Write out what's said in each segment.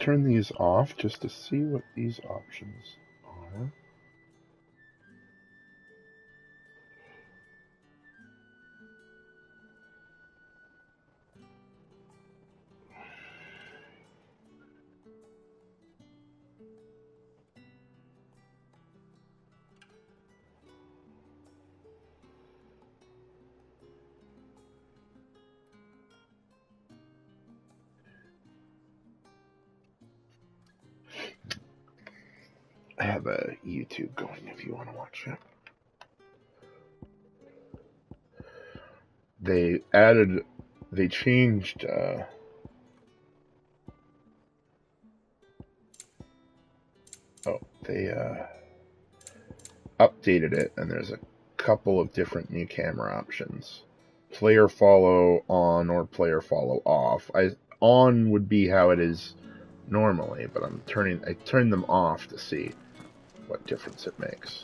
turn these off just to see what these options are. I have a YouTube going if you want to watch it. They changed they updated it, and there's a couple of different new camera options. Player follow on or player follow off. On would be how it is normally, but I turned them off to see what difference it makes.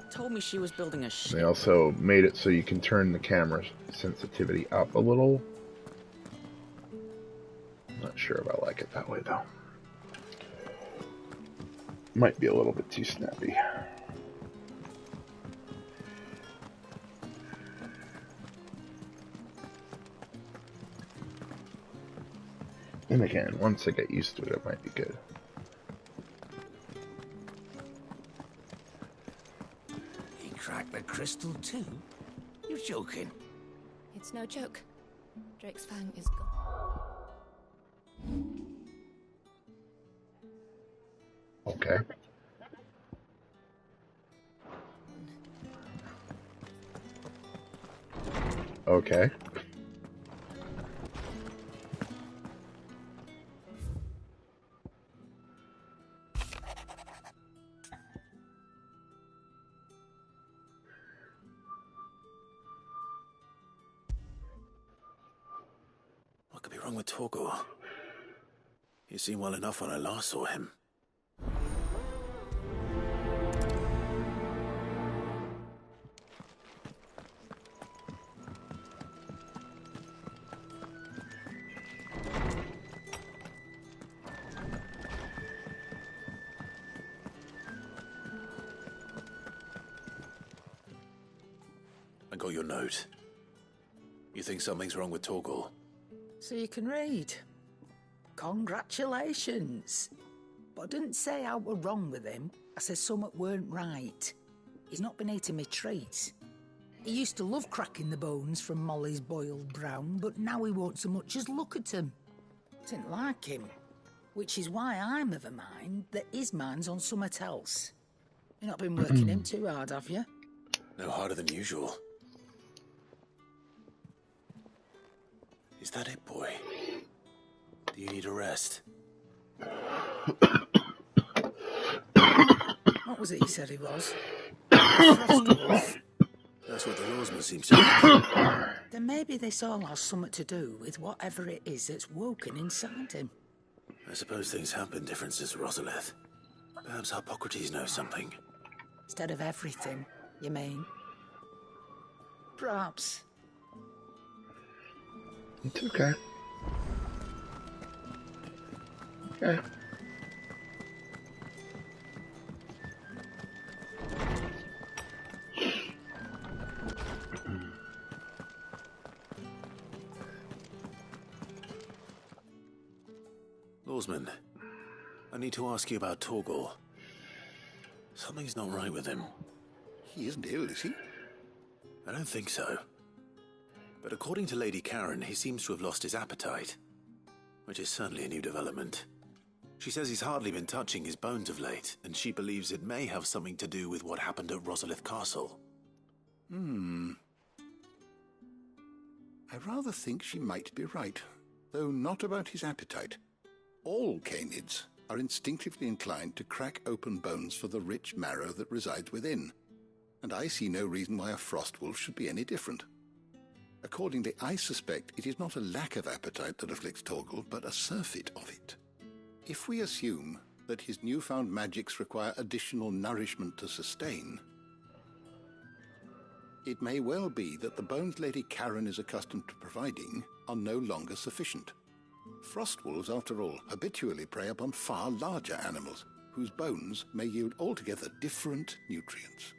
Told me she was building a ship. They also made it so you can turn the camera sensitivity up a little. Not sure if I like it that way though. Might be a little bit too snappy. And again, once I get used to it, it might be good. Crack the crystal too? You're joking. It's no joke. Drake's fang is gone. Okay. Okay. What could be wrong with Torgor? He seemed well enough when I last saw him. I got your note. You think something's wrong with Torgor? So you can read. Congratulations. But I didn't say I were wrong with him. I said something weren't right. He's not been eating me treats. He used to love cracking the bones from Molly's boiled brown, but now he won't so much as look at 'em. Didn't like him. Which is why I'm of a mind that his mind's on something else. You've not been working him too hard, have you? No harder than usual. Is that it, boy? Do you need a rest? What was it he said he was? Frostwolf? That's what the lawsman seems to think. Then maybe this all has something to do with whatever it is that's woken inside him. I suppose things have been different since Rosalith. Perhaps Hippocrates knows something. Instead of everything, you mean? Perhaps. It's okay. Okay. Lawsman, I need to ask you about Torgor. Something's not right with him. He isn't ill, is he? I don't think so. But according to Lady Karen, he seems to have lost his appetite, which is certainly a new development. She says he's hardly been touching his bones of late, and she believes it may have something to do with what happened at Rosalith Castle. I rather think she might be right, though not about his appetite. All canids are instinctively inclined to crack open bones for the rich marrow that resides within. and I see no reason why a frost wolf should be any different. Accordingly, I suspect it is not a lack of appetite that afflicts Torgal, but a surfeit of it. If we assume that his newfound magics require additional nourishment to sustain, it may well be that the bones Lady Karen is accustomed to providing are no longer sufficient. Frost wolves, after all, habitually prey upon far larger animals, whose bones may yield altogether different nutrients.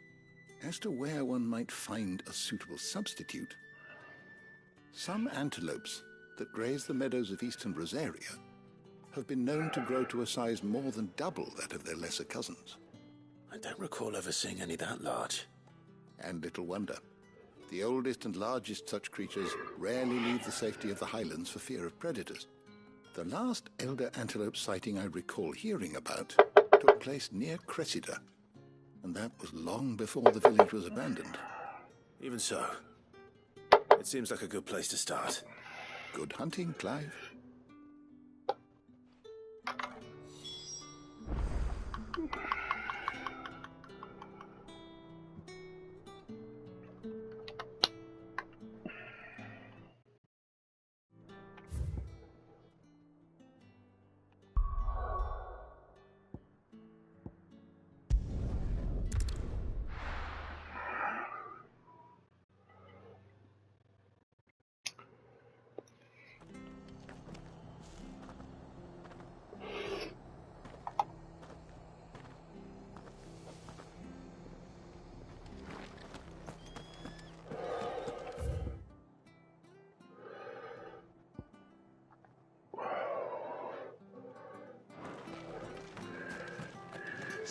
As to where one might find a suitable substitute, some antelopes that graze the meadows of eastern Rosaria have been known to grow to a size more than double that of their lesser cousins. I don't recall ever seeing any that large. And little wonder. The oldest and largest such creatures rarely leave the safety of the highlands for fear of predators. The last elder antelope sighting I recall hearing about took place near Cressida, and that was long before the village was abandoned. Even so, it seems like a good place to start. Good hunting, Clive.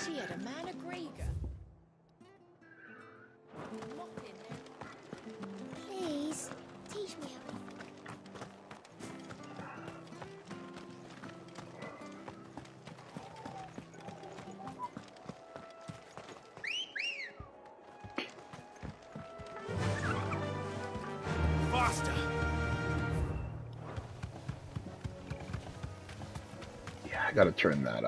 She had a man of Grieger. Please, teach me everything. Faster! Yeah, I gotta turn that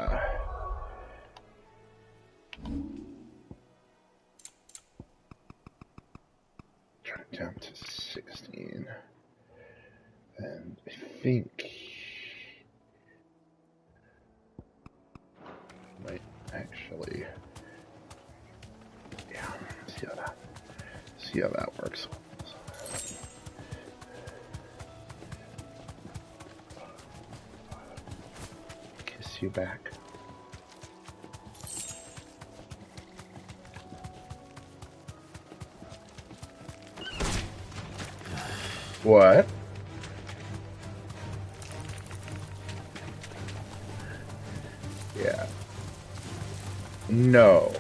turn it down to 16. And I think might actually, yeah, see how that works. Kiss you back. What? Yeah. No.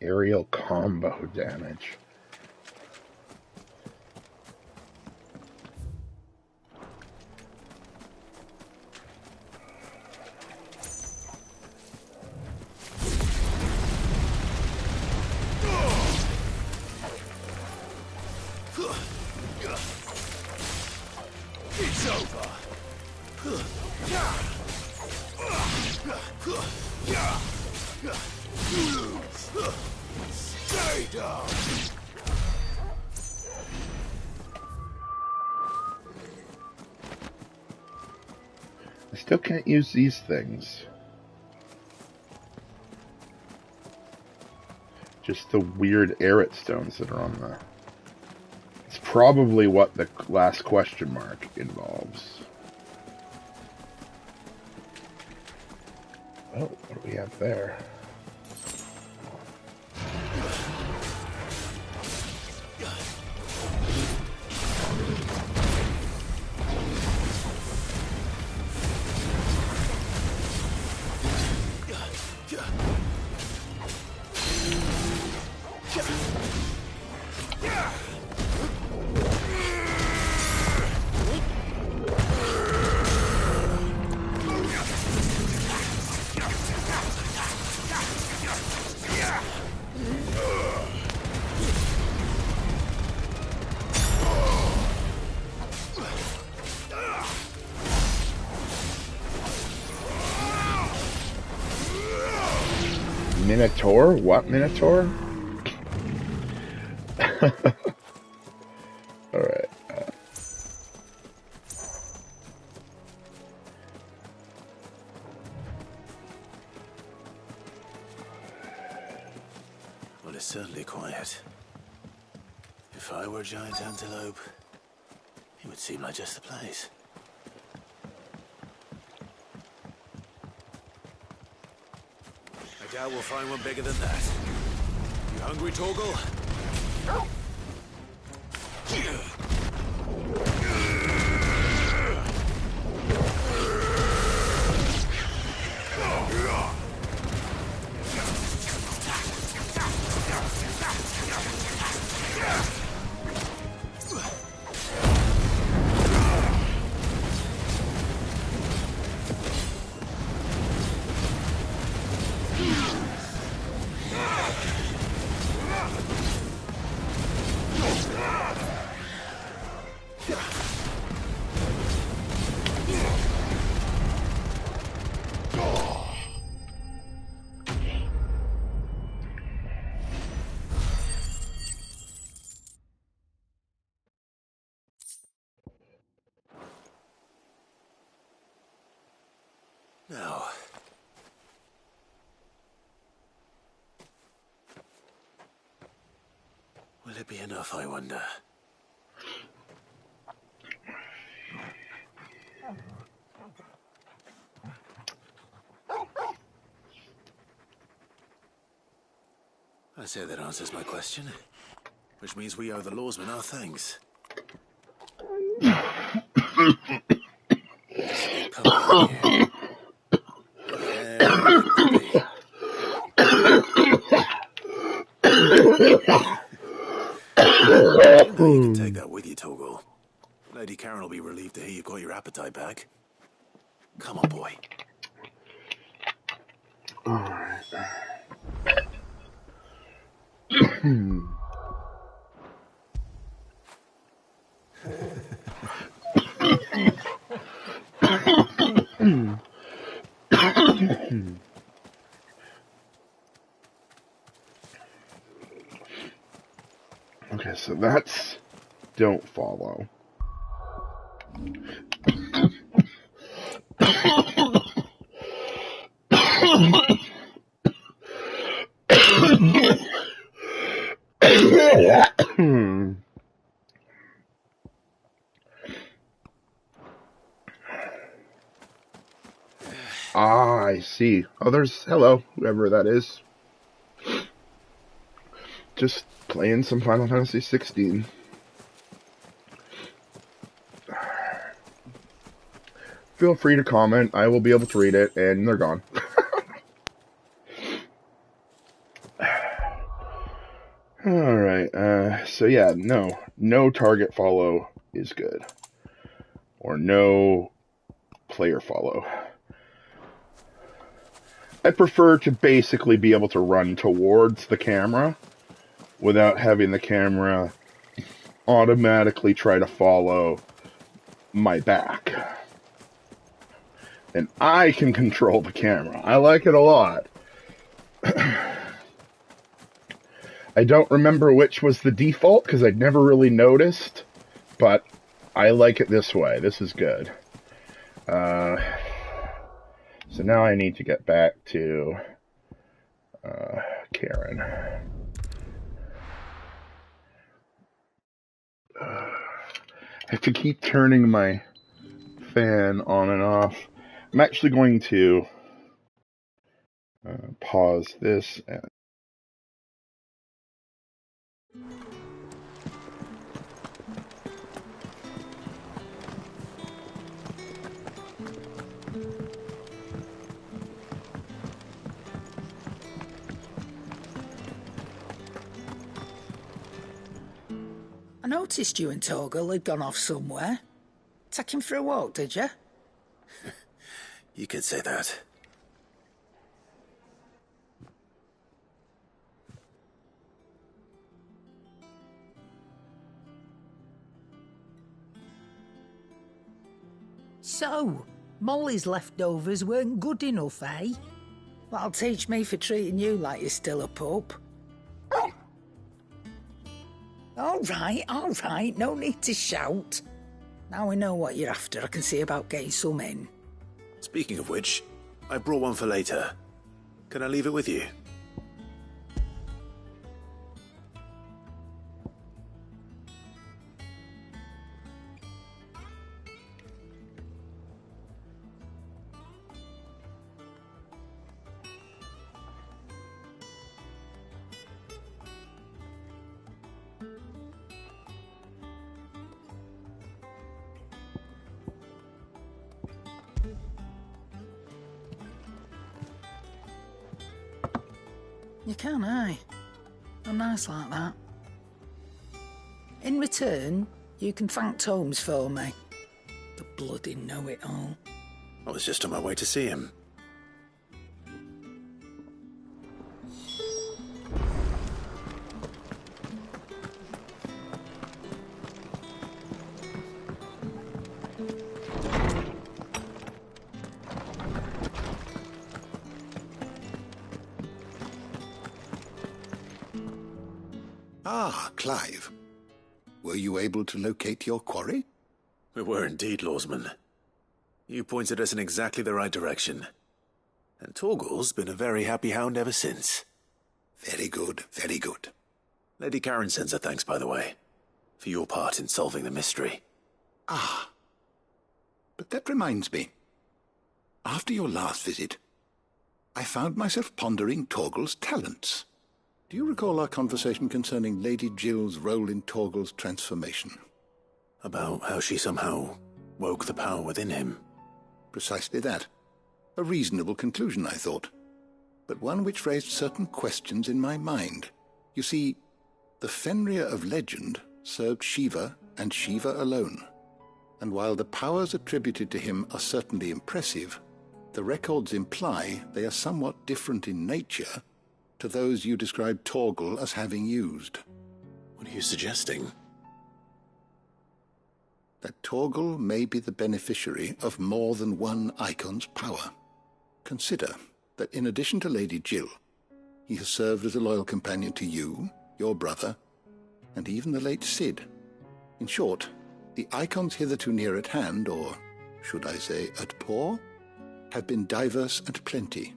Aerial combo damage. It's over! You lose! Stay down! I still can't use these things. Just the weird Arit stones that are on the... It's probably what the last question mark involves. Oh, what do we have there? Minotaur? What Minotaur? Alright. Well, it's certainly quiet. If I were a giant antelope, it would seem like just the place. I doubt we'll find one bigger than that. You hungry, Torgal? Now, will it be enough, I wonder? I say that answers my question, which means we owe the lawsmen our thanks. Come on here. You can take that with you, Torgal. Lady Karen will be relieved to hear you got your appetite back. Come on, boy. Alright. Okay, so that's don't follow. Ah, I see. Oh, there's... Hello, whoever that is. Just playing some Final Fantasy 16. Feel free to comment. I will be able to read it, and they're gone. Alright, so yeah, no target follow is good. Or no player follow. I prefer to basically be able to run towards the camera without having the camera automatically try to follow my back. And I can control the camera. I like it a lot. I don't remember which was the default because I'd never really noticed, but I like it this way. This is good. So now I need to get back to Karen. I have to keep turning my fan on and off. I'm actually going to pause this. I noticed you and Torgal had gone off somewhere. Take him for a walk, did you? You could say that. So, Molly's leftovers weren't good enough, eh? That'll teach me for treating you like you're still a pup. All right, no need to shout. Now we know what you're after, I can see about getting some in. Speaking of which, I brought one for later. Can I leave it with you? You can, aye. I'm nice like that. In return, you can thank Tomes for me. The bloody know-it-all. I was just on my way to see him. Ah, Clive. Were you able to locate your quarry? We were indeed, Lawsman. You pointed us in exactly the right direction. And Torgal's been a very happy hound ever since. Very good, very good. Lady Karen sends her thanks, by the way, for your part in solving the mystery. Ah. But that reminds me. After your last visit, I found myself pondering Torgal's talents. Do you recall our conversation concerning Lady Jill's role in Torgal's transformation? About how she somehow woke the power within him. Precisely that. A reasonable conclusion, I thought, but one which raised certain questions in my mind. You see, the Fenrir of legend served Shiva and Shiva alone, and while the powers attributed to him are certainly impressive, the records imply they are somewhat different in nature to those you described Torgal as having used. What are you suggesting? That Torgal may be the beneficiary of more than one icon's power. Consider that in addition to Lady Jill, he has served as a loyal companion to you, your brother, and even the late Cid. In short, the icons hitherto near at hand, or should I say at paw, have been diverse and plenty,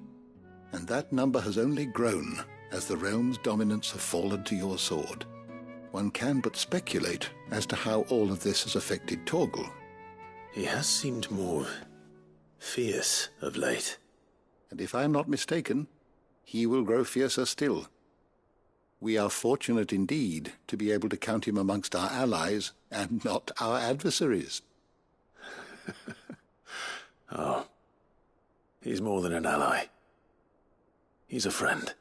and that number has only grown as the realm's dominance have fallen to your sword. One can but speculate as to how all of this has affected Torgal. He has seemed more fierce of late. And if I am not mistaken, he will grow fiercer still. We are fortunate indeed to be able to count him amongst our allies and not our adversaries. Oh, he's more than an ally. He's a friend.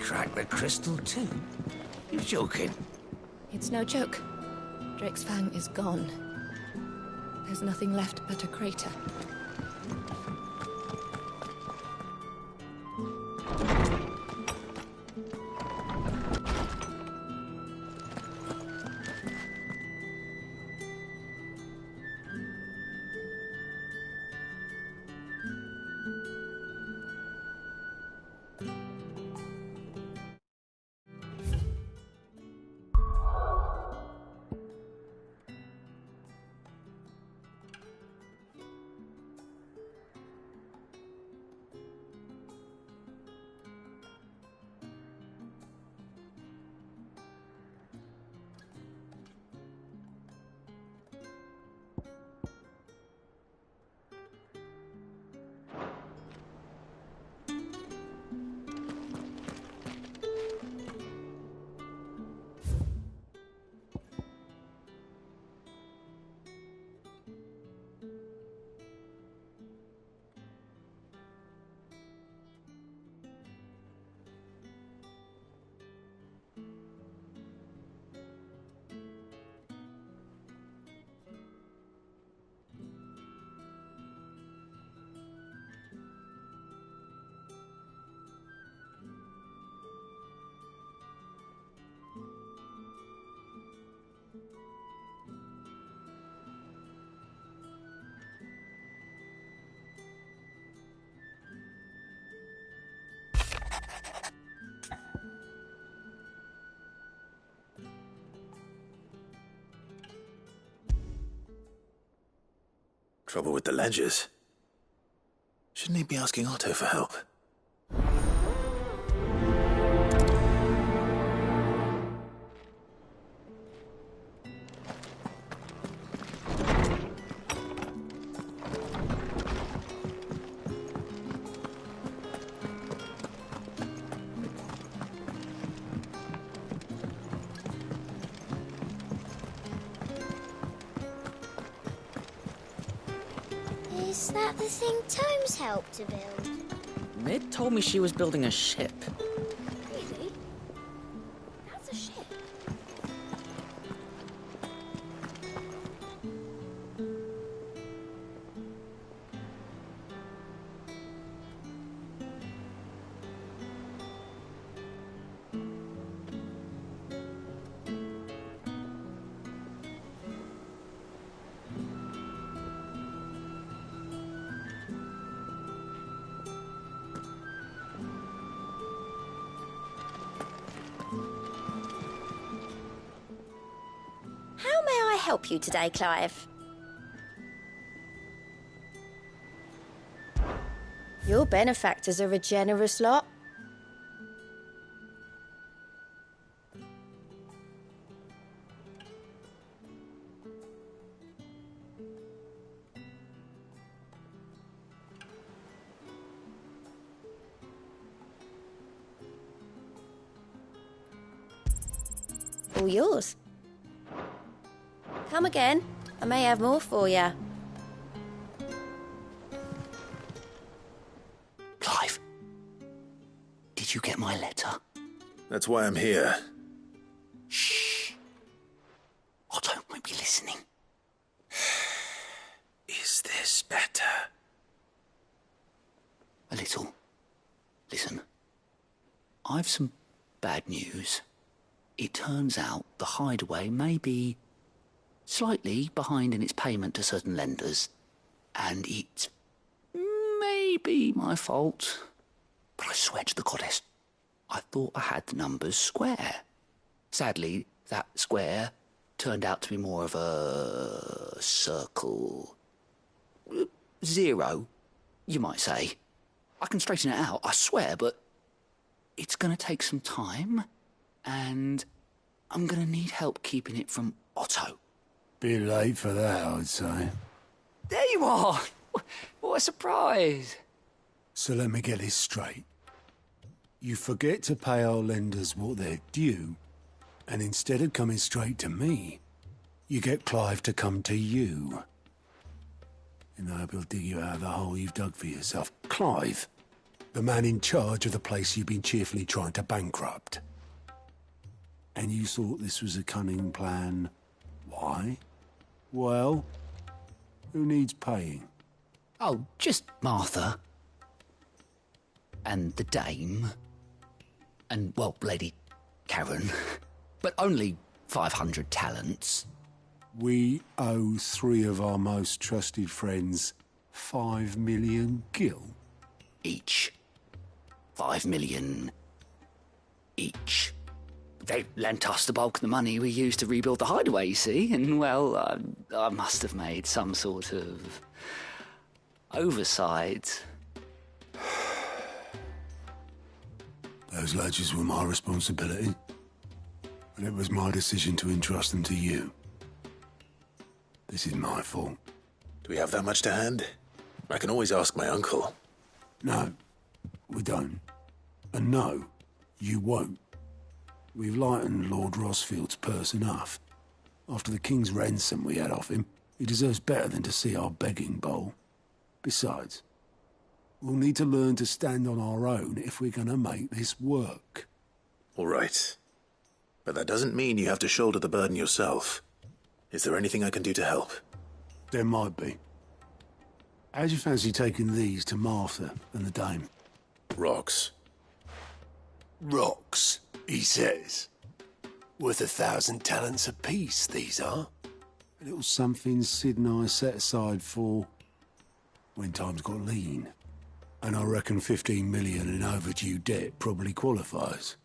crack the crystal too? You joking? It's no joke. Drake's Fang is gone. There's nothing left but a crater. Trouble with the ledgers. Shouldn't he be asking Otto for help? Is that the thing Tomes helped to build? Mid told me she was building a ship. Really? That's a ship. How may I help you today, Clive? Your benefactors are a generous lot. All yours. Come again. I may have more for you. Clive, did you get my letter? That's why I'm here. Shh. Otto might be listening. Is this better? A little. Listen, I've some bad news. It turns out the hideaway may be slightly behind in its payment to certain lenders, and it may be my fault. But I swear to the goddess, I thought I had the numbers square. Sadly, that square turned out to be more of a circle. Zero, you might say. I can straighten it out, I swear, but it's going to take some time, and I'm going to need help keeping it from Otto. Bit late for that, I'd say. There you are! What a surprise! So let me get this straight. You forget to pay our lenders what they're due, and instead of coming straight to me, you get Clive to come to you. And I hope he'll dig you out of the hole you've dug for yourself. Clive, The man in charge of the place you've been cheerfully trying to bankrupt. And you thought this was a cunning plan. Why? Well, who needs paying? Oh, just Martha. And the dame. And, well, Lady Karen. But only 500 talents. We owe 3 of our most trusted friends 5 million gil. Each. 5 million each. They lent us the bulk of the money we used to rebuild the hideaway, you see, and, well, I must have made some sort of oversight. Those ledgers were my responsibility, and it was my decision to entrust them to you. This is my fault. Do we have that much to hand? I can always ask my uncle. No, we don't. And no, you won't. We've lightened Lord Rosfield's purse enough. After the king's ransom we had off him, he deserves better than to see our begging bowl. Besides, we'll need to learn to stand on our own if we're going to make this work. All right. But that doesn't mean you have to shoulder the burden yourself. Is there anything I can do to help? There might be. How'd you fancy taking these to Martha and the dame? Rocks. Rocks, he says. Worth 1,000 talents apiece, these are. A little something Sid and I set aside for when times got lean. And I reckon 15 million in overdue debt probably qualifies.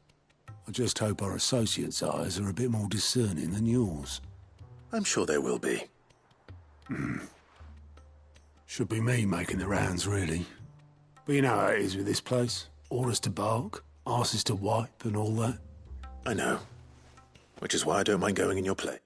I just hope our associates' eyes are a bit more discerning than yours. I'm sure there will be. Should be me making the rounds, really. But you know how it is with this place. Orders to bark, arses to wipe, and all that. I know. Which is why I don't mind going in your place.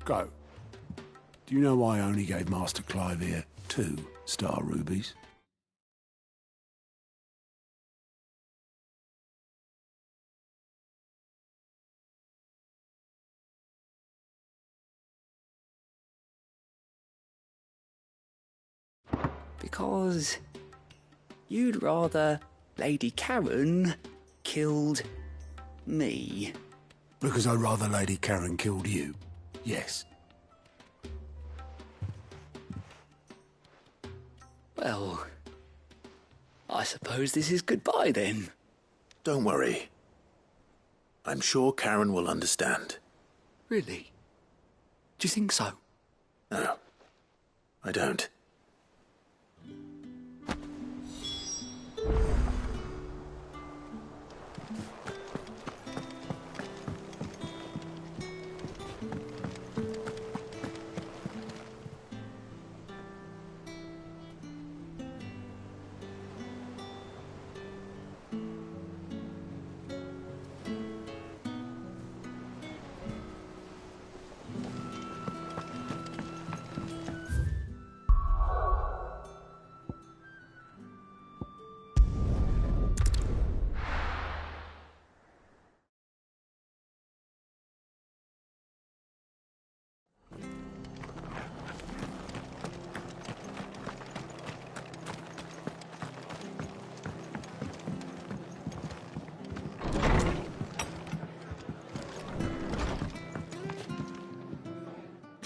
Go. Do you know why I only gave Master Clive here 2 star rubies? Because you'd rather Lady Karen killed me. Because I'd rather Lady Karen killed you. Yes. Well, I suppose this is goodbye then. Don't worry. I'm sure Karen will understand. Really? Do you think so? No, I don't.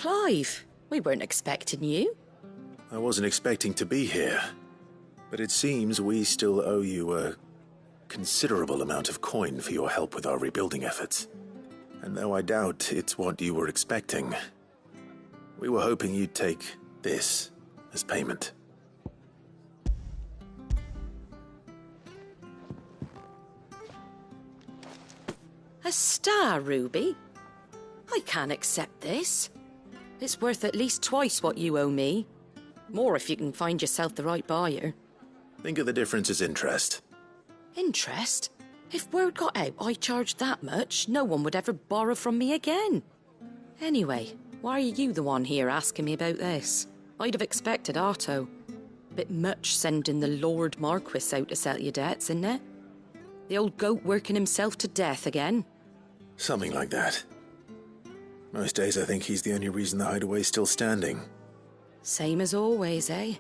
Clive, we weren't expecting you. I wasn't expecting to be here, but it seems we still owe you a considerable amount of coin for your help with our rebuilding efforts. And though I doubt it's what you were expecting, we were hoping you'd take this as payment. A star ruby? I can't accept this. It's worth at least twice what you owe me. More if you can find yourself the right buyer. Think of the difference as interest. Interest? If word got out I charged that much, no one would ever borrow from me again. Anyway, why are you the one here asking me about this? I'd have expected Otto. Bit much sending the Lord Marquis out to settle your debts, isn't it? The old goat working himself to death again. Something like that. Most days I think he's the only reason the hideaway's still standing. Same as always, eh?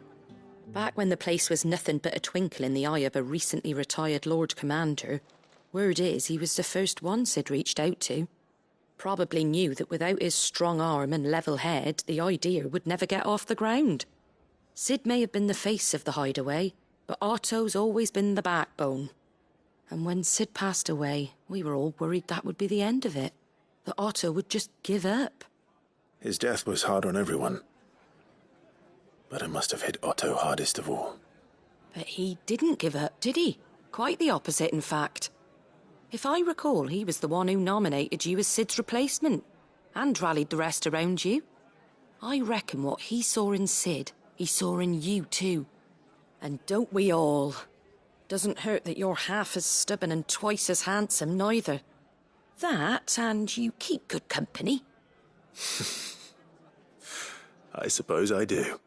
Back when the place was nothing but a twinkle in the eye of a recently retired Lord Commander, word is he was the first one Sid reached out to. Probably knew that without his strong arm and level head, the idea would never get off the ground. Sid may have been the face of the hideaway, but Otto's always been the backbone. And when Sid passed away, we were all worried that would be the end of it. That Otto would just give up. His death was hard on everyone. But it must have hit Otto hardest of all. But he didn't give up, did he? Quite the opposite, in fact. If I recall, he was the one who nominated you as Sid's replacement, and rallied the rest around you. I reckon what he saw in Sid, he saw in you too. And don't we all? Doesn't hurt that you're half as stubborn and twice as handsome, neither. That, and you keep good company. I suppose I do.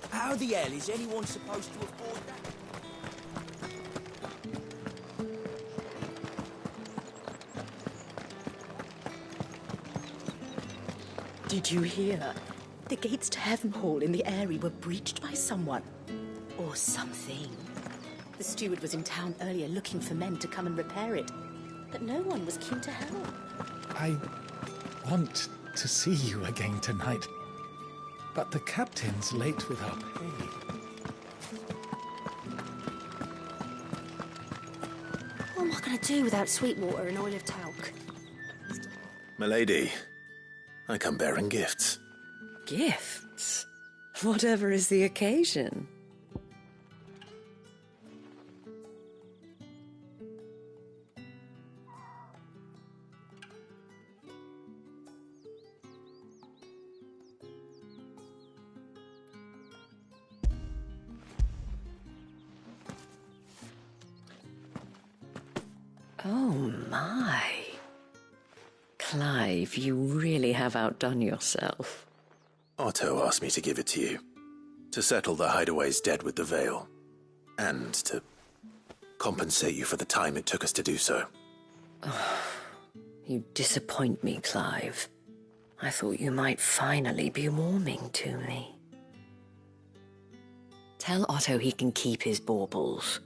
How the hell is anyone supposed to afford that? Did you hear? The gates to Heaven Hall in the area were breached by someone. Or something. The steward was in town earlier looking for men to come and repair it. But no one was keen to help. I want to see you again tonight. But the captain's late with our pay. What am I going to do without sweet water and oil of talc? Milady, I come bearing gifts. Gifts? Whatever is the occasion. Oh my. Clive, you really have outdone yourself. Otto asked me to give it to you. To settle the hideaway's debt with the Veil. And to compensate you for the time it took us to do so. Oh, you disappoint me, Clive. I thought you might finally be warming to me. Tell Otto he can keep his baubles.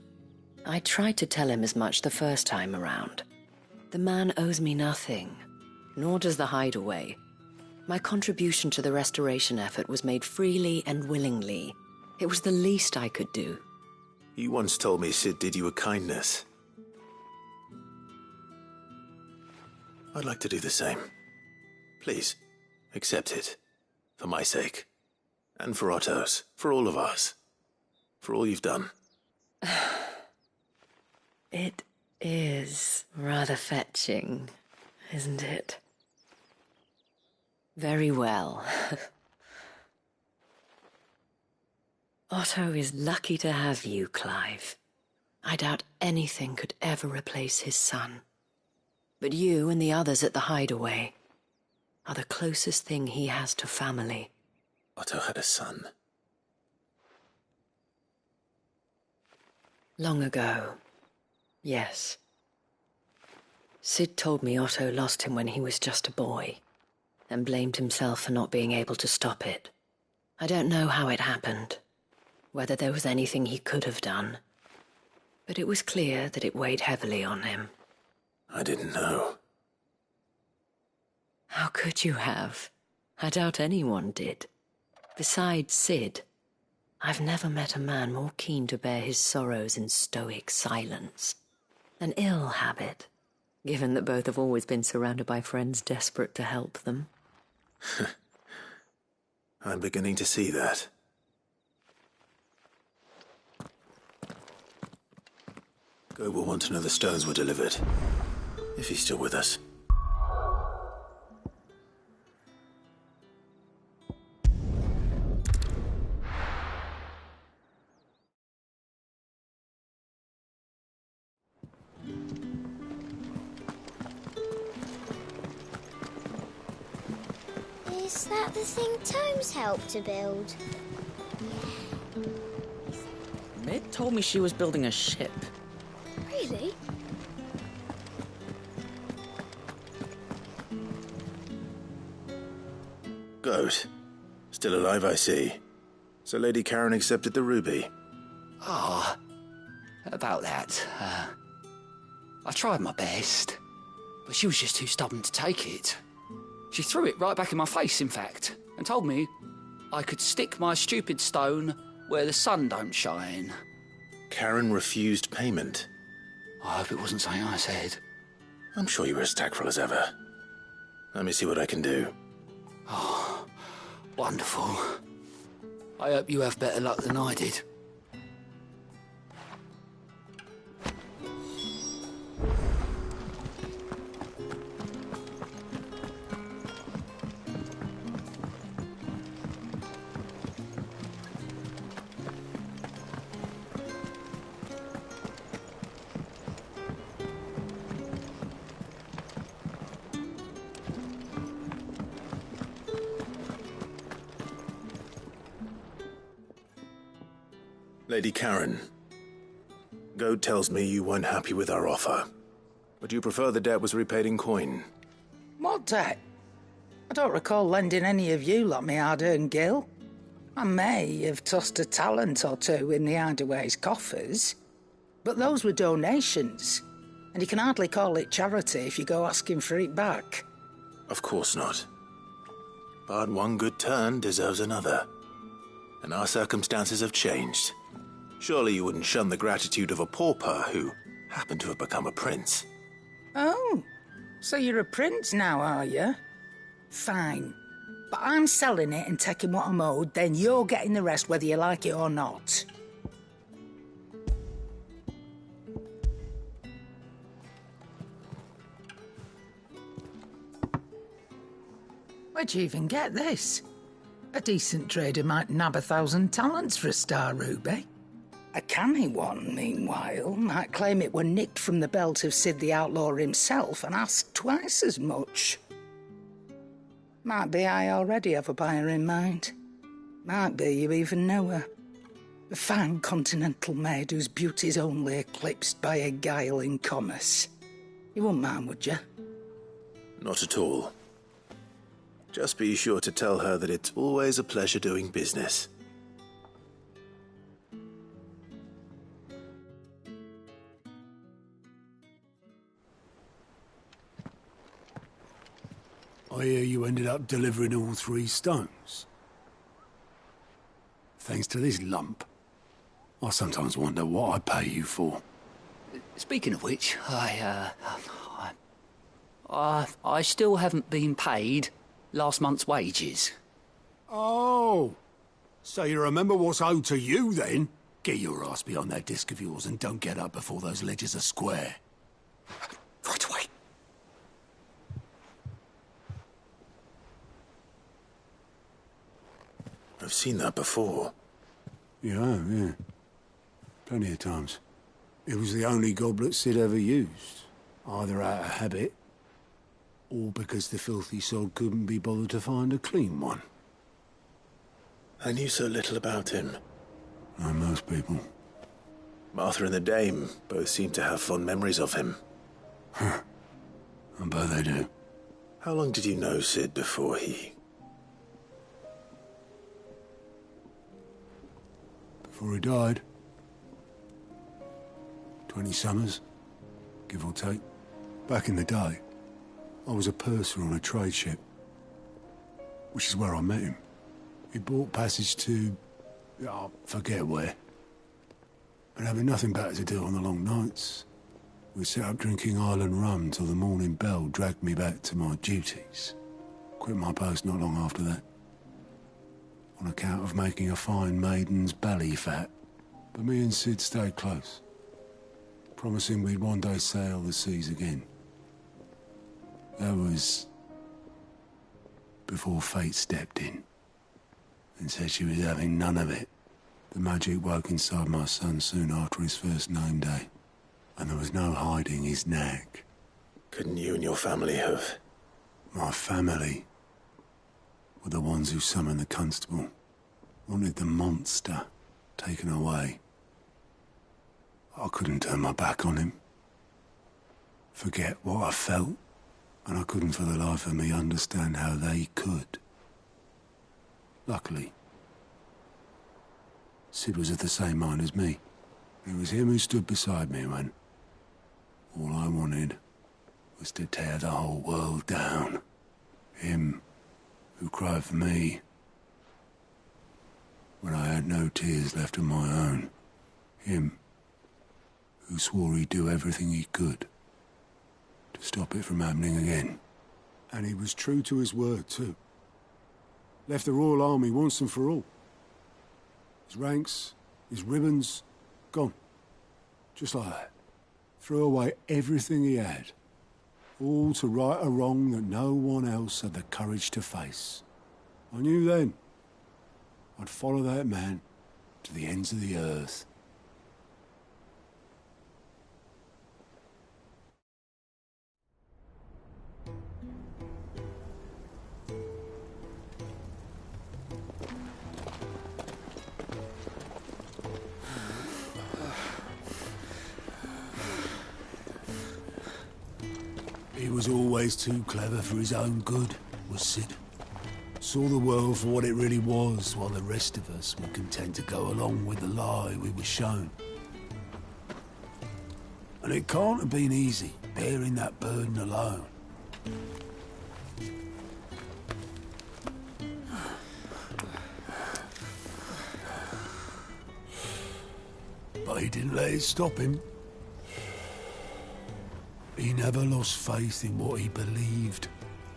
I tried to tell him as much the first time around. The man owes me nothing, nor does the hideaway. My contribution to the restoration effort was made freely and willingly. It was the least I could do. You once told me Sid did you a kindness. I'd like to do the same. Please, accept it. For my sake. And for Otto's. For all of us. For all you've done. It is rather fetching, isn't it? Very well. Otto is lucky to have you, Clive. I doubt anything could ever replace his son. But you and the others at the hideaway are the closest thing he has to family. Otto had a son. Long ago, yes. Sid told me Otto lost him when he was just a boy, and blamed himself for not being able to stop it. I don't know how it happened, whether there was anything he could have done, but it was clear that it weighed heavily on him. I didn't know. How could you have? I doubt anyone did. Besides Sid, I've never met a man more keen to bear his sorrows in stoic silence. An ill habit, given that both have always been surrounded by friends desperate to help them. I'm beginning to see that. Go will want to know the stones were delivered, if he's still with us. Is that the thing Tomes helped to build? Mid told me she was building a ship. Really? Goat. Still alive, I see. So Lady Karen accepted the ruby. About that. I tried my best, but she was just too stubborn to take it. She threw it right back in my face, in fact, and told me I could stick my stupid stone where the sun don't shine. Karen refused payment. I hope it wasn't something I said. I'm sure you were as tactful as ever. Let me see what I can do. Oh, wonderful. I hope you have better luck than I did. Lady Karen, Goat tells me you weren't happy with our offer, but you prefer the debt was repaid in coin. What debt? I don't recall lending any of you lot me hard-earned gil. I may have tossed a talent or two in the Hideaway's coffers, but those were donations, and you can hardly call it charity if you go asking for it back. Of course not. But one good turn deserves another, and our circumstances have changed. Surely you wouldn't shun the gratitude of a pauper who happened to have become a prince. Oh, so you're a prince now, are you? Fine. But I'm selling it and taking what I'm owed, then you're getting the rest whether you like it or not. Where'd you even get this? A decent trader might nab 1,000 talents for a star ruby. A canny one, meanwhile, might claim it were nicked from the belt of Sid the Outlaw himself and ask twice as much. Might be I already have a buyer in mind. Might be you even know her. A fine continental maid whose beauty's only eclipsed by a guile in commerce. You wouldn't mind, would you? Not at all. Just be sure to tell her that it's always a pleasure doing business. I hear you ended up delivering all 3 stones. Thanks to this lump. I sometimes wonder what I pay you for. Speaking of which, I still haven't been paid last month's wages. Oh, so you remember what's owed to you then? Get your ass behind that disc of yours and don't get up before those ledgers are square. Right away. I've seen that before. Yeah. Plenty of times. It was the only goblet Sid ever used. Either out of habit, or because the filthy sod couldn't be bothered to find a clean one. I knew so little about him. Like most people. Martha and the Dame both seem to have fond memories of him. I bet they do. How long did you know Sid before he... Before he died. 20 summers, give or take. Back in the day, I was a purser on a trade ship, which is where I met him. He bought passage to... I forget where. But having nothing better to do on the long nights, we set up drinking island rum till the morning bell dragged me back to my duties. Quit my post not long after that. On account of making a fine maiden's belly fat. But me and Sid stayed close, promising we'd one day sail the seas again. That was before fate stepped in and said she was having none of it. The magic woke inside my son soon after his first name day, and there was no hiding his knack. Couldn't you and your family have... My family were the ones who summoned the constable, wanted the monster taken away. I couldn't turn my back on him, forget what I felt, and I couldn't for the life of me understand how they could. Luckily, Sid was of the same mind as me. It was him who stood beside me when all I wanted was to tear the whole world down. Him who cried for me when I had no tears left of my own. Him who swore he'd do everything he could to stop it from happening again. And he was true to his word, too. Left the Royal Army once and for all. His ranks, his ribbons, gone. Just like that. Threw away everything he had. All to right a wrong that no one else had the courage to face. I knew then I'd follow that man to the ends of the earth. He was always too clever for his own good, was Sid. Saw the world for what it really was, while the rest of us were content to go along with the lie we were shown. And it can't have been easy, bearing that burden alone. But he didn't let it stop him. He never lost faith in what he believed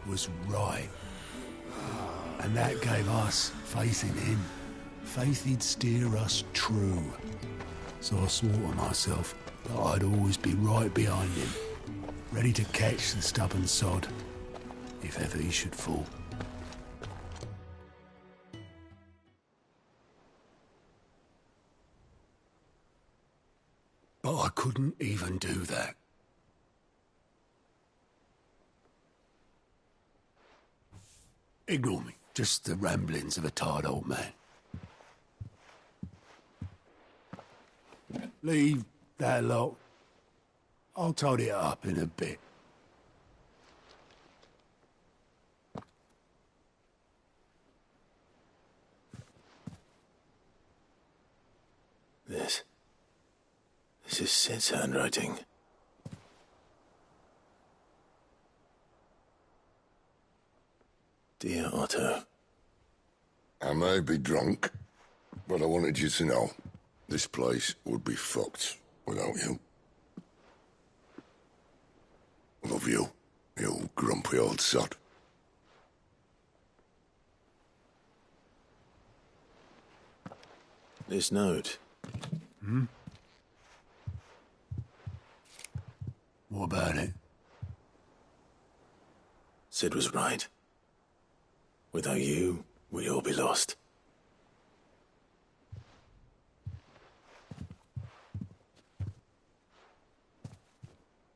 was right. And that gave us faith in him. Faith he'd steer us true. So I swore to myself that I'd always be right behind him, ready to catch the stubborn sod, if ever he should fall. But I couldn't even do that. Ignore me. Just the ramblings of a tired old man. Leave that lot. I'll tidy it up in a bit. This is Sid's handwriting. Dear Otto. I may be drunk, but I wanted you to know this place would be fucked without you. Love you, you grumpy old sod. This note. Hmm? What about it? Sid was right. Without you, we'd all be lost.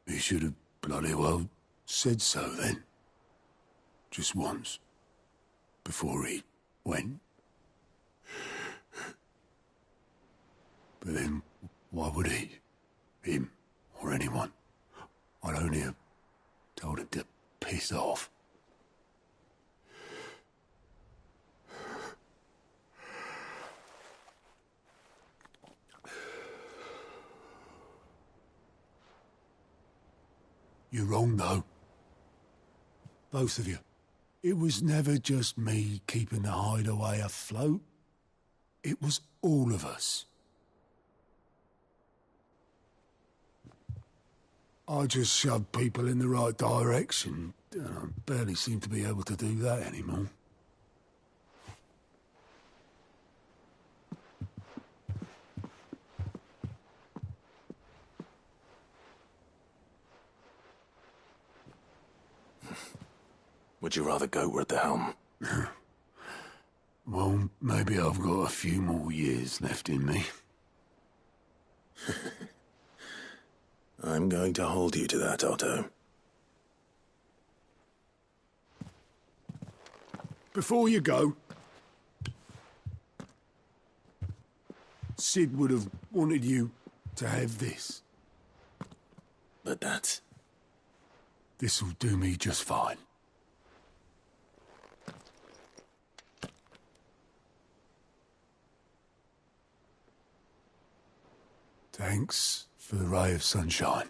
He should have bloody well said so then. Just once. Before he went. But then, Why would he? Him or anyone? I'd only have told him to piss off. You're wrong, though. Both of you. It was never just me keeping the hideaway afloat. It was all of us. I just shoved people in the right direction. I barely seem to be able to do that anymore. Would you rather go were at the helm? Well, maybe I've got a few more years left in me. I'm going to hold you to that, Otto. Before you go, Sid would have wanted you to have this. But that's... This'll do me just fine. Thanks for the ray of sunshine.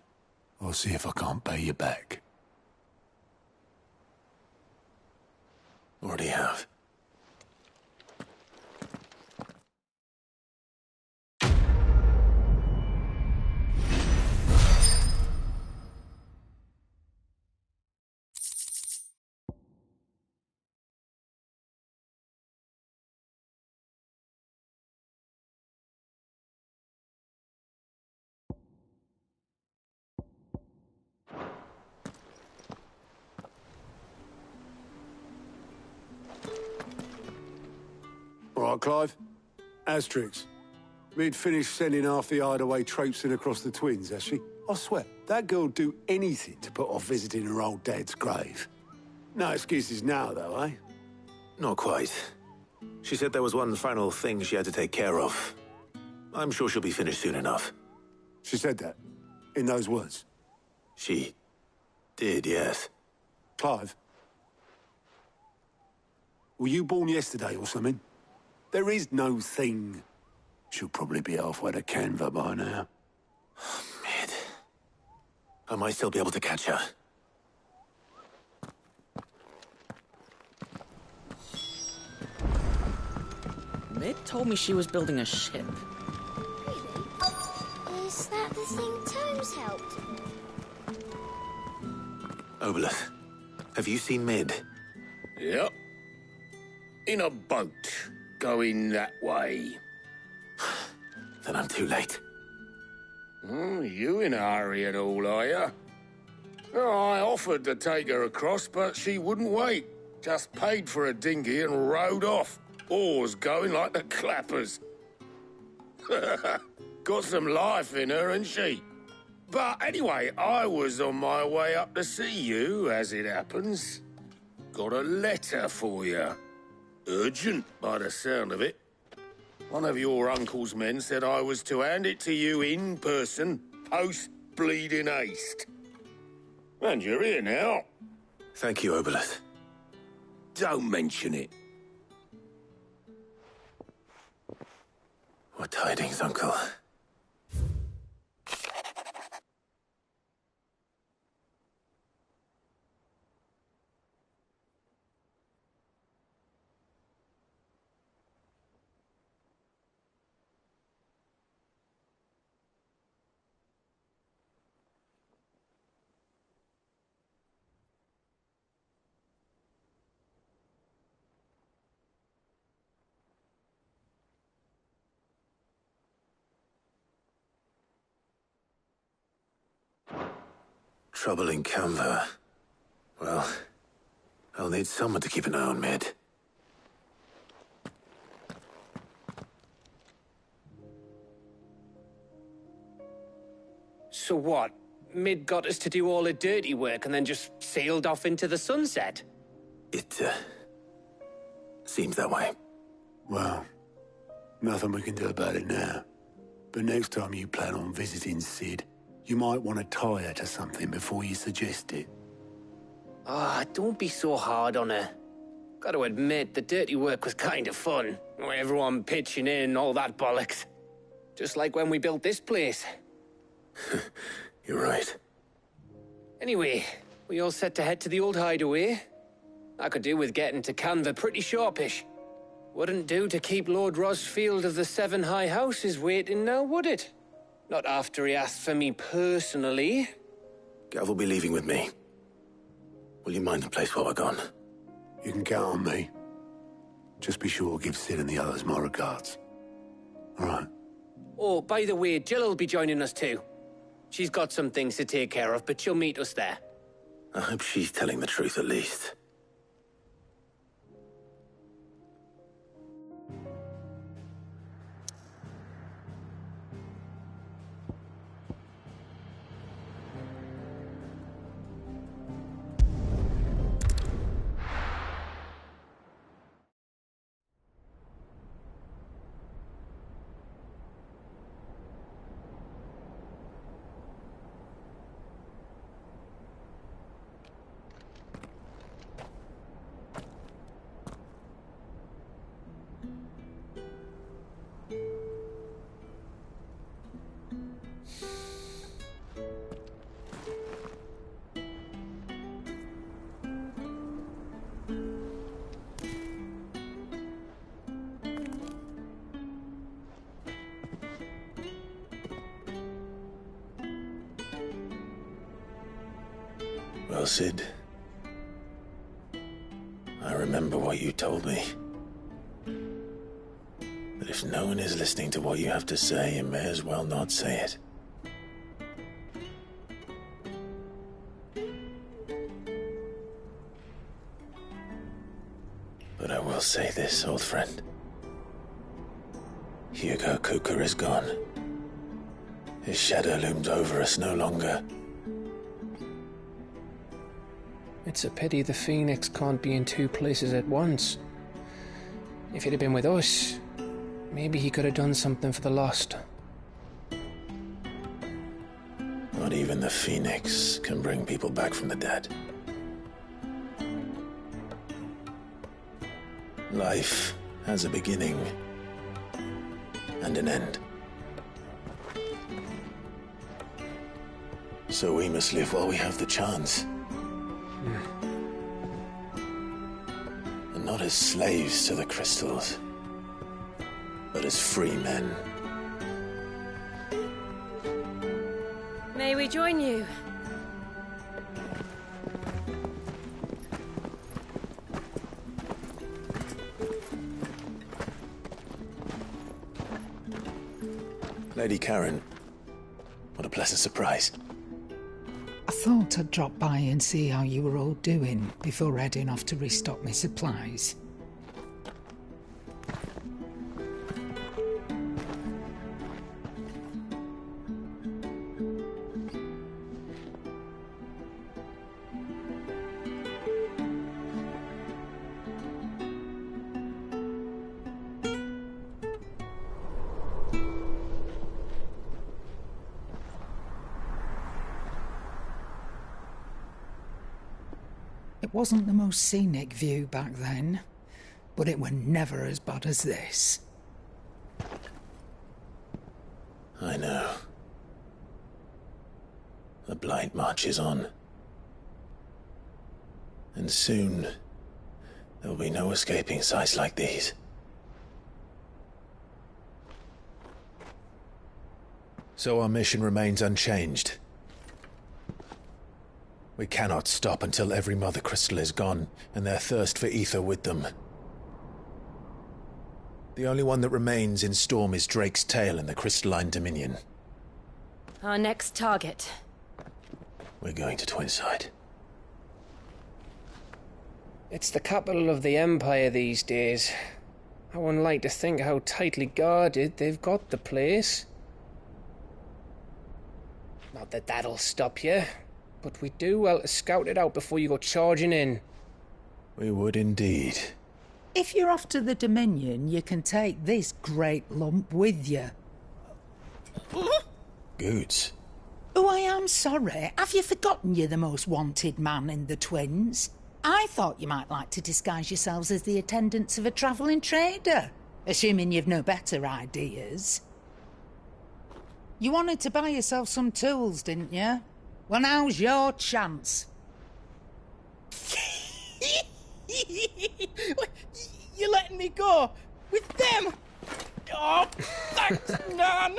I'll see if I can't pay you back. Already have. All right, Clive. Asterix. We'd finished sending half the hideaway traipsing across the twins, has she? I swear, that girl'd do anything to put off visiting her old dad's grave. No excuses now, though, eh? Not quite. She said there was one final thing she had to take care of. I'm sure she'll be finished soon enough. She said that? In those words? She did, yes. Clive? Were you born yesterday or something? There is no thing. She'll probably be halfway to Canva by now. Mid. I might still be able to catch her. Mid told me she was building a ship. Really? Is that the thing Tomes helped with? Obeleth, have you seen Mid? Yep. In a boat, going that way. Then I'm too late. You in a hurry and all, are you? Oh, I offered to take her across, but she wouldn't wait. Just paid for a dinghy and rowed off. Oars going like the clappers. Got some life in her, ain't she? But anyway, I was on my way up to see you, as it happens. Got a letter for you. Urgent, by the sound of it. One of your uncle's men said I was to hand it to you in person, post-bleeding haste. And you're here now. Thank you, Obeleth. Don't mention it. What tidings, Uncle? Trouble in Canva. Well, I'll need someone to keep an eye on Mid. So what? Mid got us to do all the dirty work and then just sailed off into the sunset? It, seems that way. Well, nothing we can do about it now. But next time you plan on visiting Sid, you might want to tie her to something before you suggest it. Ah, don't be so hard on her. Gotta admit, the dirty work was kind of fun. Everyone pitching in, all that bollocks. Just like when we built this place. You're right. Anyway, we all set to head to the old hideaway? I could do with getting to Canva pretty sharpish. Wouldn't do to keep Lord Rosfield of the Seven High Houses waiting now, would it? Not after he asked for me personally. Gav will be leaving with me. Will you mind the place while we're gone? You can count on me. Just be sure to give Sid and the others my regards. All right. Oh, by the way, Jill will be joining us too. She's got some things to take care of, but she'll meet us there. I hope she's telling the truth at least. Well, Sid, I remember what you told me. But if no one is listening to what you have to say, you may as well not say it. But I will say this, old friend. Hugo Kuka is gone. His shadow looms over us no longer. It's a pity the Phoenix can't be in two places at once. If he'd have been with us, maybe he could have done something for the lost. Not even the Phoenix can bring people back from the dead. Life has a beginning and an end. So we must live while we have the chance. And not as slaves to the crystals, but as free men. May we join you? Lady Karen, what a pleasant surprise. I thought I'd drop by and see how you were all doing before heading off to restock my supplies. It wasn't the most scenic view back then, but it were never as bad as this. I know. The blight marches on. And soon, there will be no escaping sights like these. So our mission remains unchanged. We cannot stop until every Mother Crystal is gone, and their thirst for ether with them. The only one that remains in Storm is Drake's tail in the Crystalline Dominion. Our next target. We're going to Twinside. It's the capital of the Empire these days. I wouldn't like to think how tightly guarded they've got the place. Not that that'll stop you, but we do well to scout it out before you go charging in. We would indeed. If you're off to the Dominion, you can take this great lump with you. Goots. Oh, I am sorry. Have you forgotten you're the most wanted man in the Twins? I thought you might like to disguise yourselves as the attendants of a travelling trader, assuming you've no better ideas. You wanted to buy yourself some tools, didn't you? Well, now's your chance. You're letting me go? With them? Oh, thanks, Nan!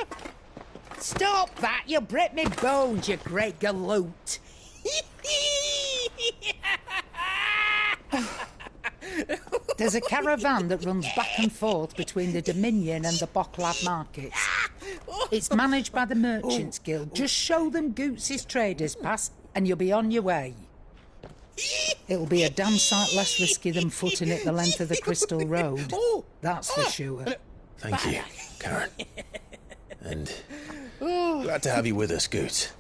Stop that! You'll break me bones, you great galoot! There's a caravan that runs back and forth between the Dominion and the Bocklad markets. It's managed by the Merchants Guild. Just show them Goots' traders pass and you'll be on your way. It'll be a damn sight less risky than footing it the length of the Crystal Road. That's for sure. Thank you, Karen. And glad to have you with us, Goots.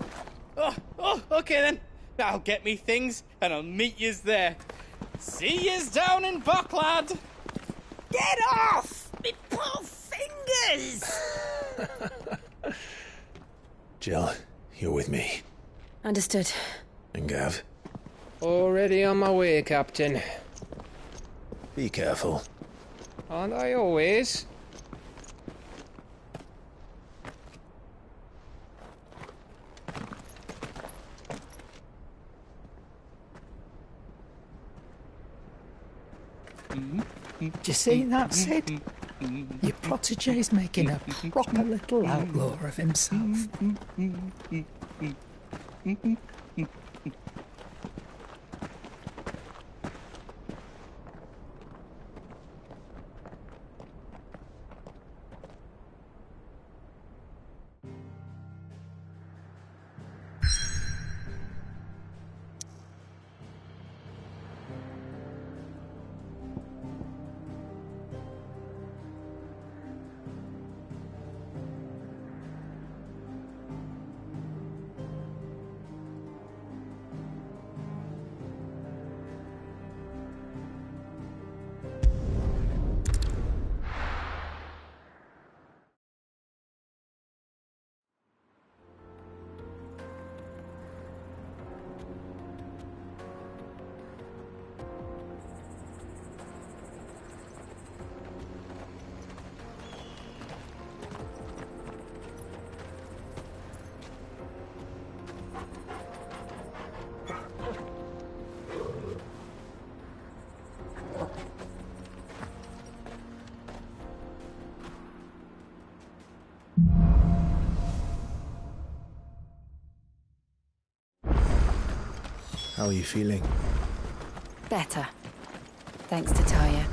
Oh, okay then. I'll get me things and I'll meet yous there. See yous down in Bocklad. Get off! Me poor fingers! Jill, you're with me. Understood. And Gav? Already on my way, Captain. Be careful. Aren't I always? Do you see that, Sid? Your protege's making a proper little outlaw of himself. How are you feeling? Better. Thanks to Taya.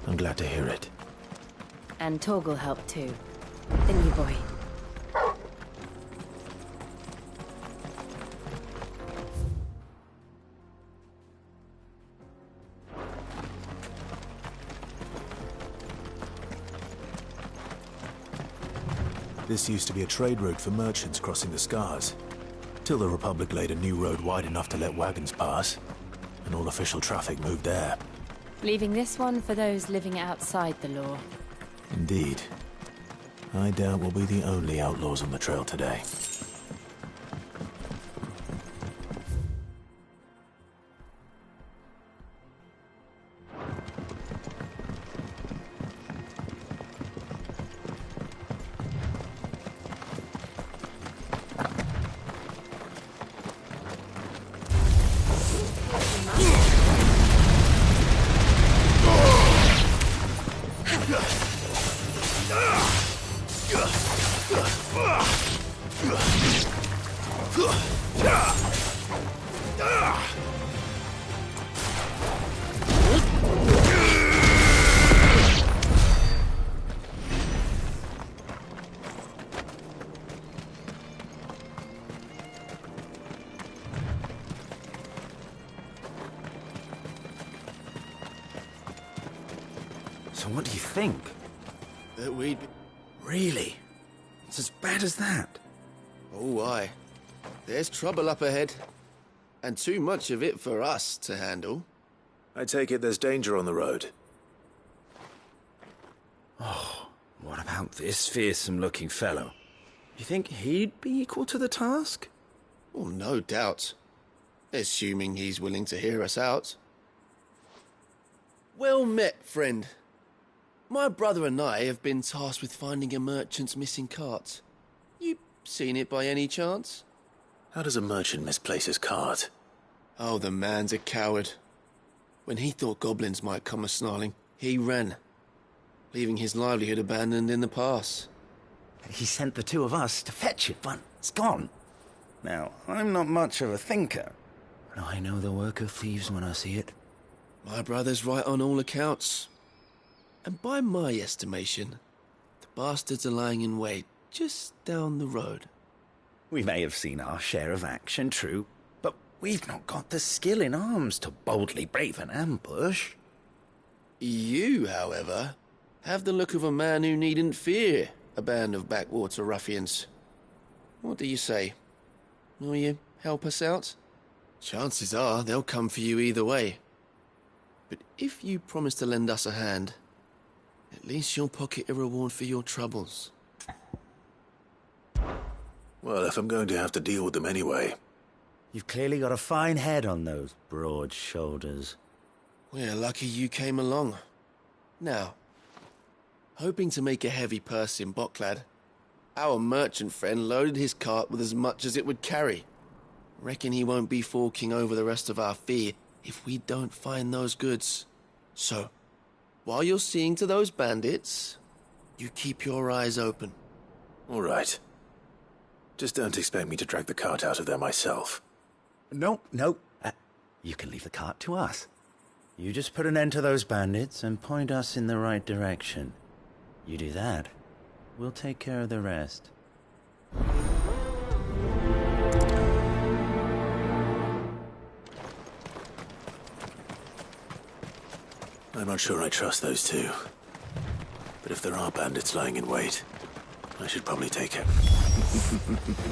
I'm glad to hear it. And Torgal helped too. The new boy. This used to be a trade route for merchants crossing the Scars. Till the Republic laid a new road wide enough to let wagons pass, and all official traffic moved there. Leaving this one for those living outside the law. Indeed. I doubt we'll be the only outlaws on the trail today. So what do you think? That we'd... Really? It's as bad as that? Oh, aye. There's trouble up ahead. And too much of it for us to handle. I take it there's danger on the road. Oh, what about this fearsome-looking fellow? You think he'd be equal to the task? Well, no doubt. Assuming he's willing to hear us out. Well met, friend. My brother and I have been tasked with finding a merchant's missing cart. You seen it by any chance? How does a merchant misplace his cart? Oh, the man's a coward. When he thought goblins might come a-snarling, he ran, leaving his livelihood abandoned in the pass. He sent the two of us to fetch it, but it's gone. Now, I'm not much of a thinker, but I know the work of thieves when I see it. My brother's right on all accounts. And by my estimation, the bastards are lying in wait just down the road. We may have seen our share of action, true, but we've not got the skill in arms to boldly brave an ambush. You, however, have the look of a man who needn't fear a band of backwater ruffians. What do you say? Will you help us out? Chances are they'll come for you either way. But if you promise to lend us a hand, at least you'll pocket a reward for your troubles. Well, if I'm going to have to deal with them anyway. You've clearly got a fine head on those broad shoulders. We're lucky you came along. Now, hoping to make a heavy purse in Bocklad, our merchant friend loaded his cart with as much as it would carry. Reckon he won't be forking over the rest of our fee if we don't find those goods. So, while you're seeing to those bandits, you keep your eyes open. All right. Just don't expect me to drag the cart out of there myself. No. You can leave the cart to us. You just put an end to those bandits and point us in the right direction. You do that, we'll take care of the rest. I'm not sure I trust those two. But if there are bandits lying in wait, I should probably take it.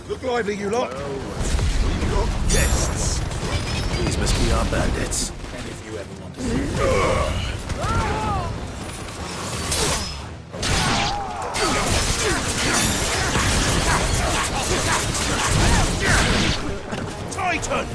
Look lively, you lot! We've got guests. These must be our bandits. And if you ever want to see Titan!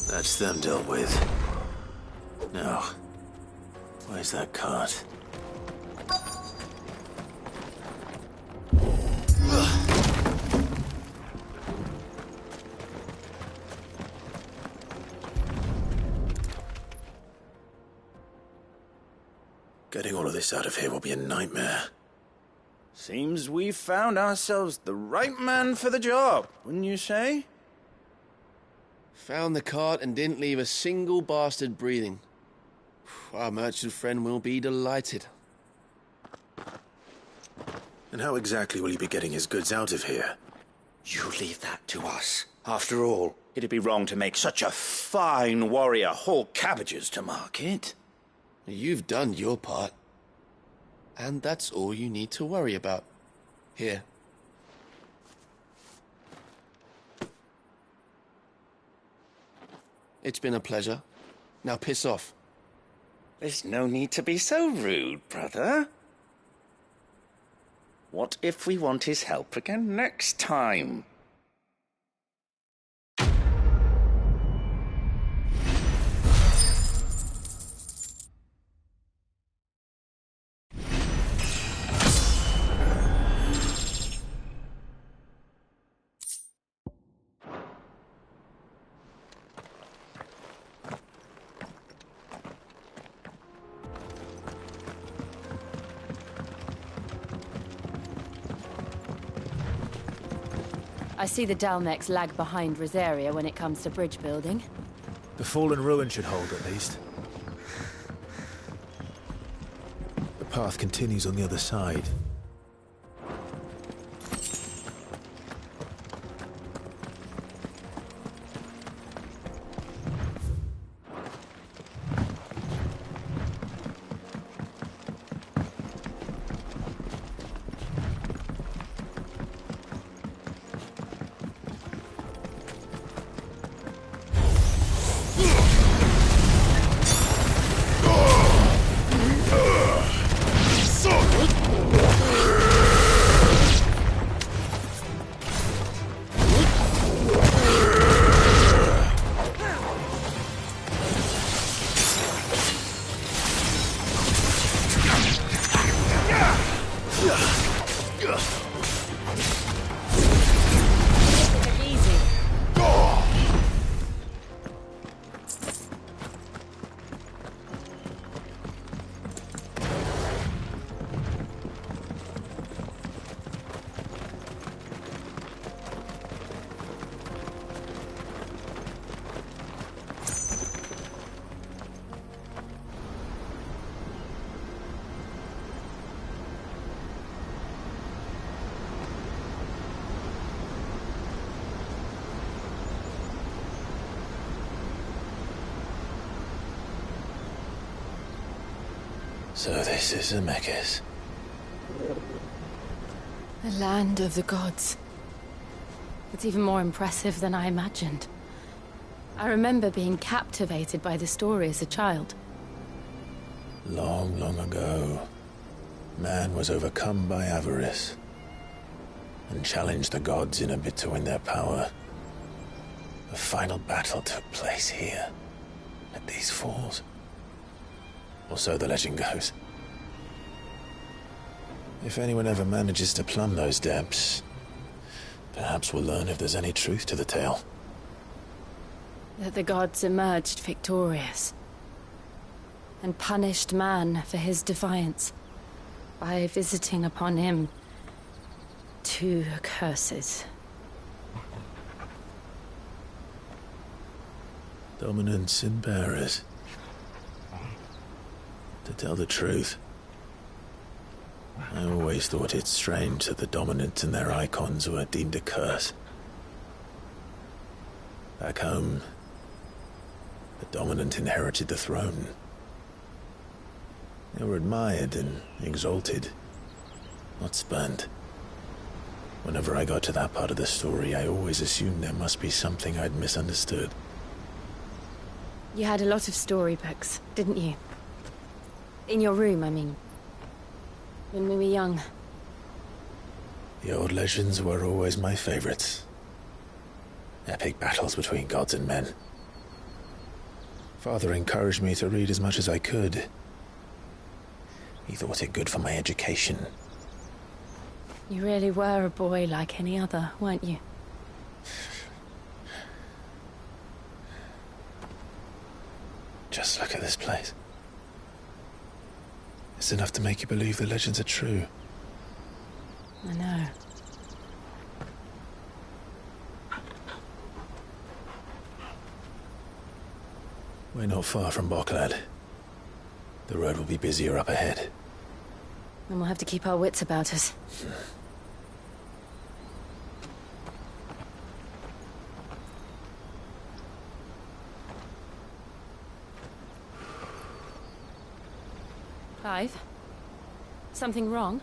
That's them dealt with. Now, where's that cart? Getting all of this out of here will be a nightmare. Seems we've found ourselves the right man for the job, wouldn't you say? Found the cart and didn't leave a single bastard breathing. Our merchant friend will be delighted. And how exactly will he be getting his goods out of here? You leave that to us. After all, it'd be wrong to make such a fine warrior haul cabbages to market. You've done your part. And that's all you need to worry about. Here. It's been a pleasure. Now piss off. There's no need to be so rude, brother. What if we want his help again next time? I see the Dalmex lag behind Rosaria when it comes to bridge building. The fallen ruin should hold, at least. The path continues on the other side. So this is Zemeckis. The land of the gods. It's even more impressive than I imagined. I remember being captivated by the story as a child. Long, long ago, man was overcome by avarice and challenged the gods in a bid to win their power. The final battle took place here, at these falls. Or so the legend goes. If anyone ever manages to plumb those depths, perhaps we'll learn if there's any truth to the tale. That the gods emerged victorious and punished man for his defiance by visiting upon him 2 curses. Dominants and bearers. To tell the truth, I always thought it strange that the dominants and their icons were deemed a curse. Back home, the dominant inherited the throne. They were admired and exalted, not spurned. Whenever I got to that part of the story, I always assumed there must be something I'd misunderstood. You had a lot of storybooks, didn't you? In your room, I mean. When we were young. The old legends were always my favorites. Epic battles between gods and men. Father encouraged me to read as much as I could. He thought it good for my education. You really were a boy like any other, weren't you? Just look at this place. It's enough to make you believe the legends are true. I know. We're not far from Boklad. The road will be busier up ahead. Then we'll have to keep our wits about us. Clive? Something wrong?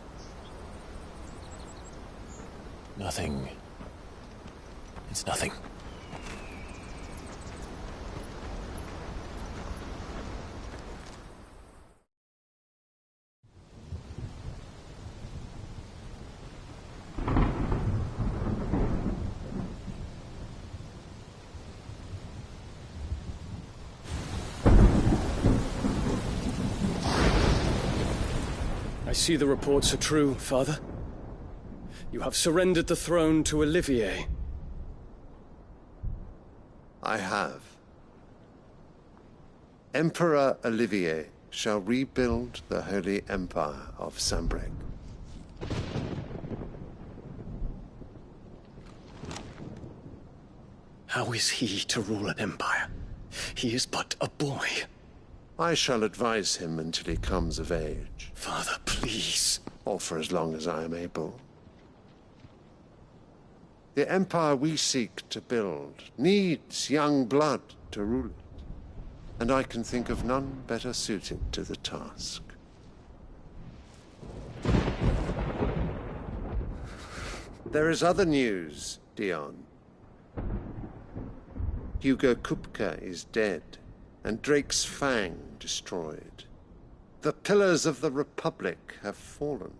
Nothing. It's nothing. I see the reports are true, Father. You have surrendered the throne to Olivier. I have. Emperor Olivier shall rebuild the Holy Empire of Sambrec. How is he to rule an empire? He is but a boy. I shall advise him until he comes of age. Father, please. Or for as long as I am able. The empire we seek to build needs young blood to rule it. And I can think of none better suited to the task. There is other news, Dion. Hugo Kupka is dead, and Drake's Fang destroyed. The pillars of the Republic have fallen.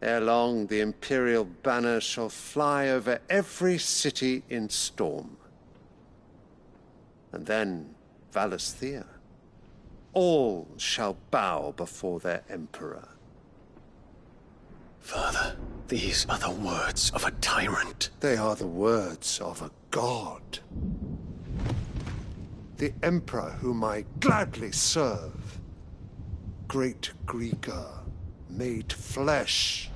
Ere long, the Imperial banner shall fly over every city in Storm. And then Valisthea. All shall bow before their Emperor. Father, these are the words of a tyrant. They are the words of a god. The Emperor whom I gladly serve. Great Greeker, made flesh.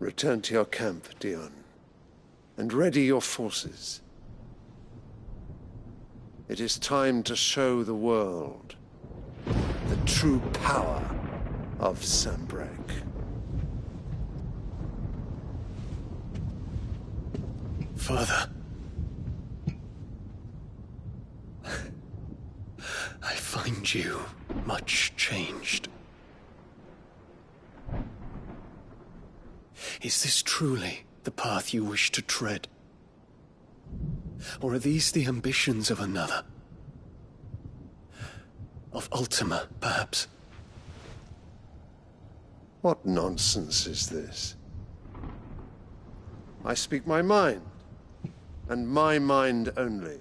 Return to your camp, Dion, and ready your forces. It is time to show the world the true power of Sambrec. Father. I find you much changed. Is this truly the path you wish to tread? Or are these the ambitions of another? Of Ultima, perhaps? What nonsense is this? I speak my mind, and my mind only.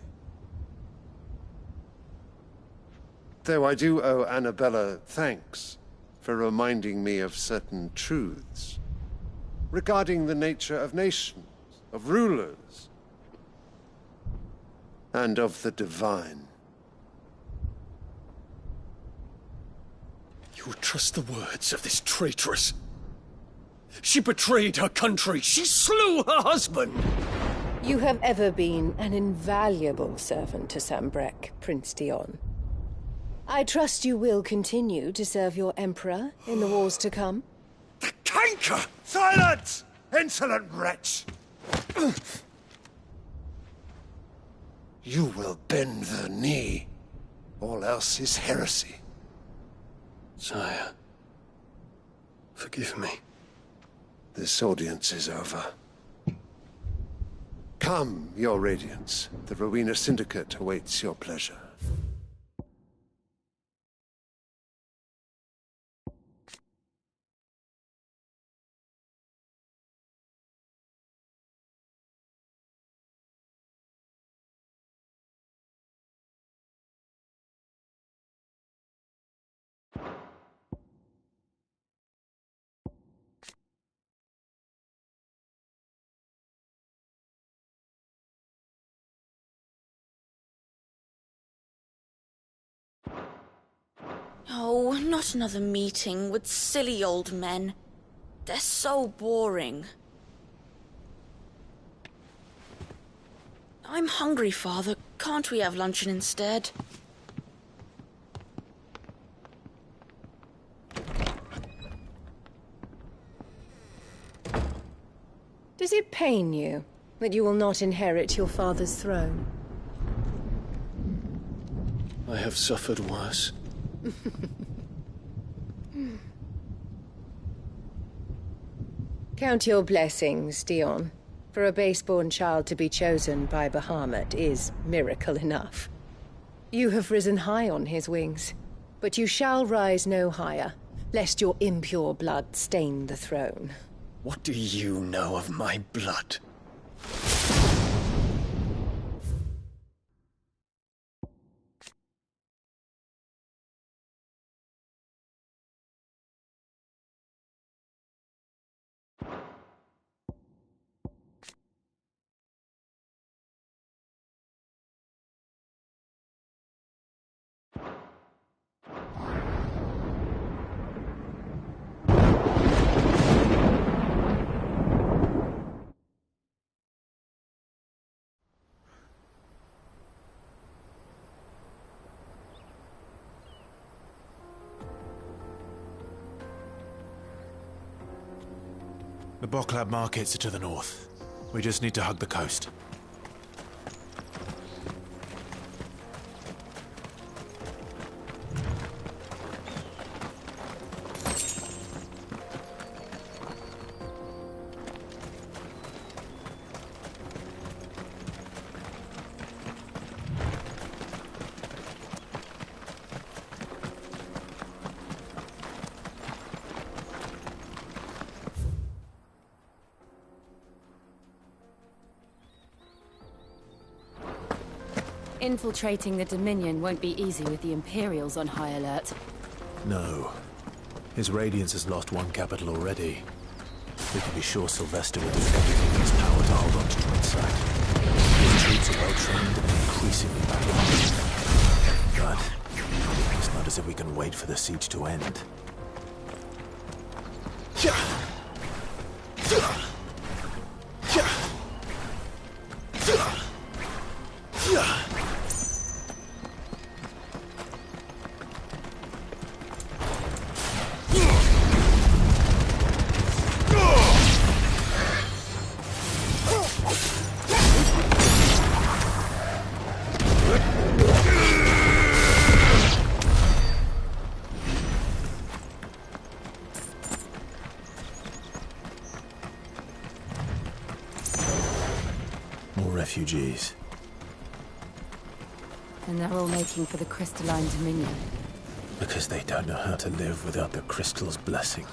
Though I do owe Annabella thanks for reminding me of certain truths regarding the nature of nations, of rulers, and of the divine. You would trust the words of this traitress? She betrayed her country. She slew her husband. You have ever been an invaluable servant to Sambrec, Prince Dion. I trust you will continue to serve your Emperor in the wars to come. Canker! Silence! Insolent wretch! You will bend the knee. All else is heresy. Sire, forgive me. This audience is over. Come, your Radiance. The Rowena Syndicate awaits your pleasure. Oh, not another meeting with silly old men. They're so boring. I'm hungry, Father. Can't we have luncheon instead? Does it pain you that you will not inherit your father's throne? I have suffered worse. Count your blessings, Dion. For a base-born child to be chosen by Bahamut is miracle enough. You have risen high on his wings, but you shall rise no higher, lest your impure blood stain the throne. What do you know of my blood? The Boklab markets are to the north. We just need to hug the coast. Infiltrating the Dominion won't be easy with the Imperials on high alert. No. His Radiance has lost one capital already. We can be sure Sylvester will do everything in his power to hold on to Twinsight. His troops are well trained and increasingly battle-hardened. But it's not as if we can wait for the siege to end. Refugees. And they're all making for the crystalline Dominion. Because they don't know how to live without the crystal's blessing.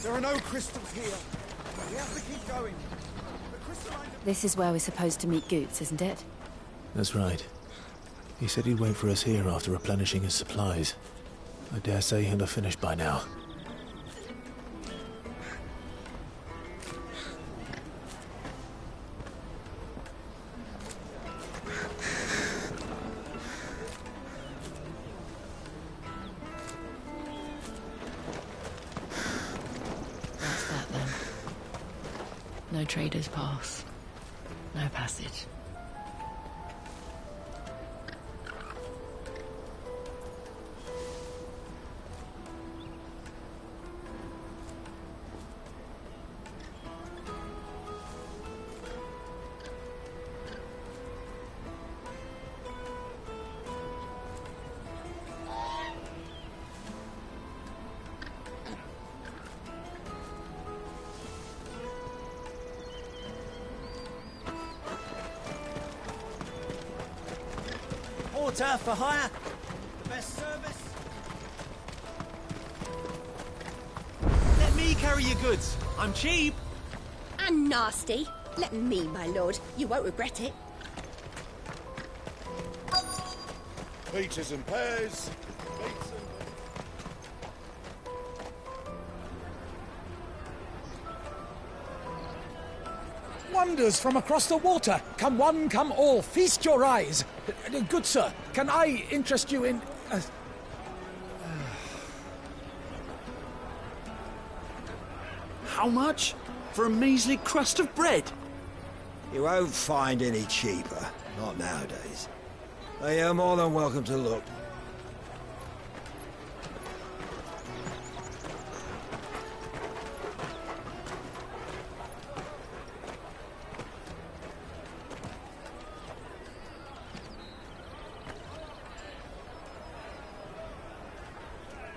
There are no crystals here. We have to keep going. The crystalline... This is where we're supposed to meet Goots, isn't it? That's right. He said he'd wait for us here after replenishing his supplies. I dare say he'll have finished by now. No traders pass. No passage. Porter for hire. The best service. Let me carry your goods. I'm cheap. And nasty. Let me, my lord. You won't regret it. Peaches and pears. wonders from across the water. Come one, come all, feast your eyes. Good sir, can I interest you in... How much? For a measly crust of bread? You won't find any cheaper. Not nowadays. You're more than welcome to look.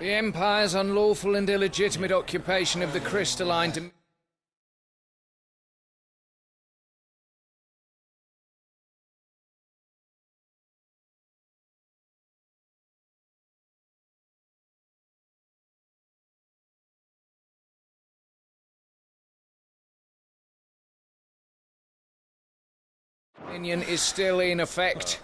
The Empire's unlawful and illegitimate occupation of the crystalline... Dominion is still in effect.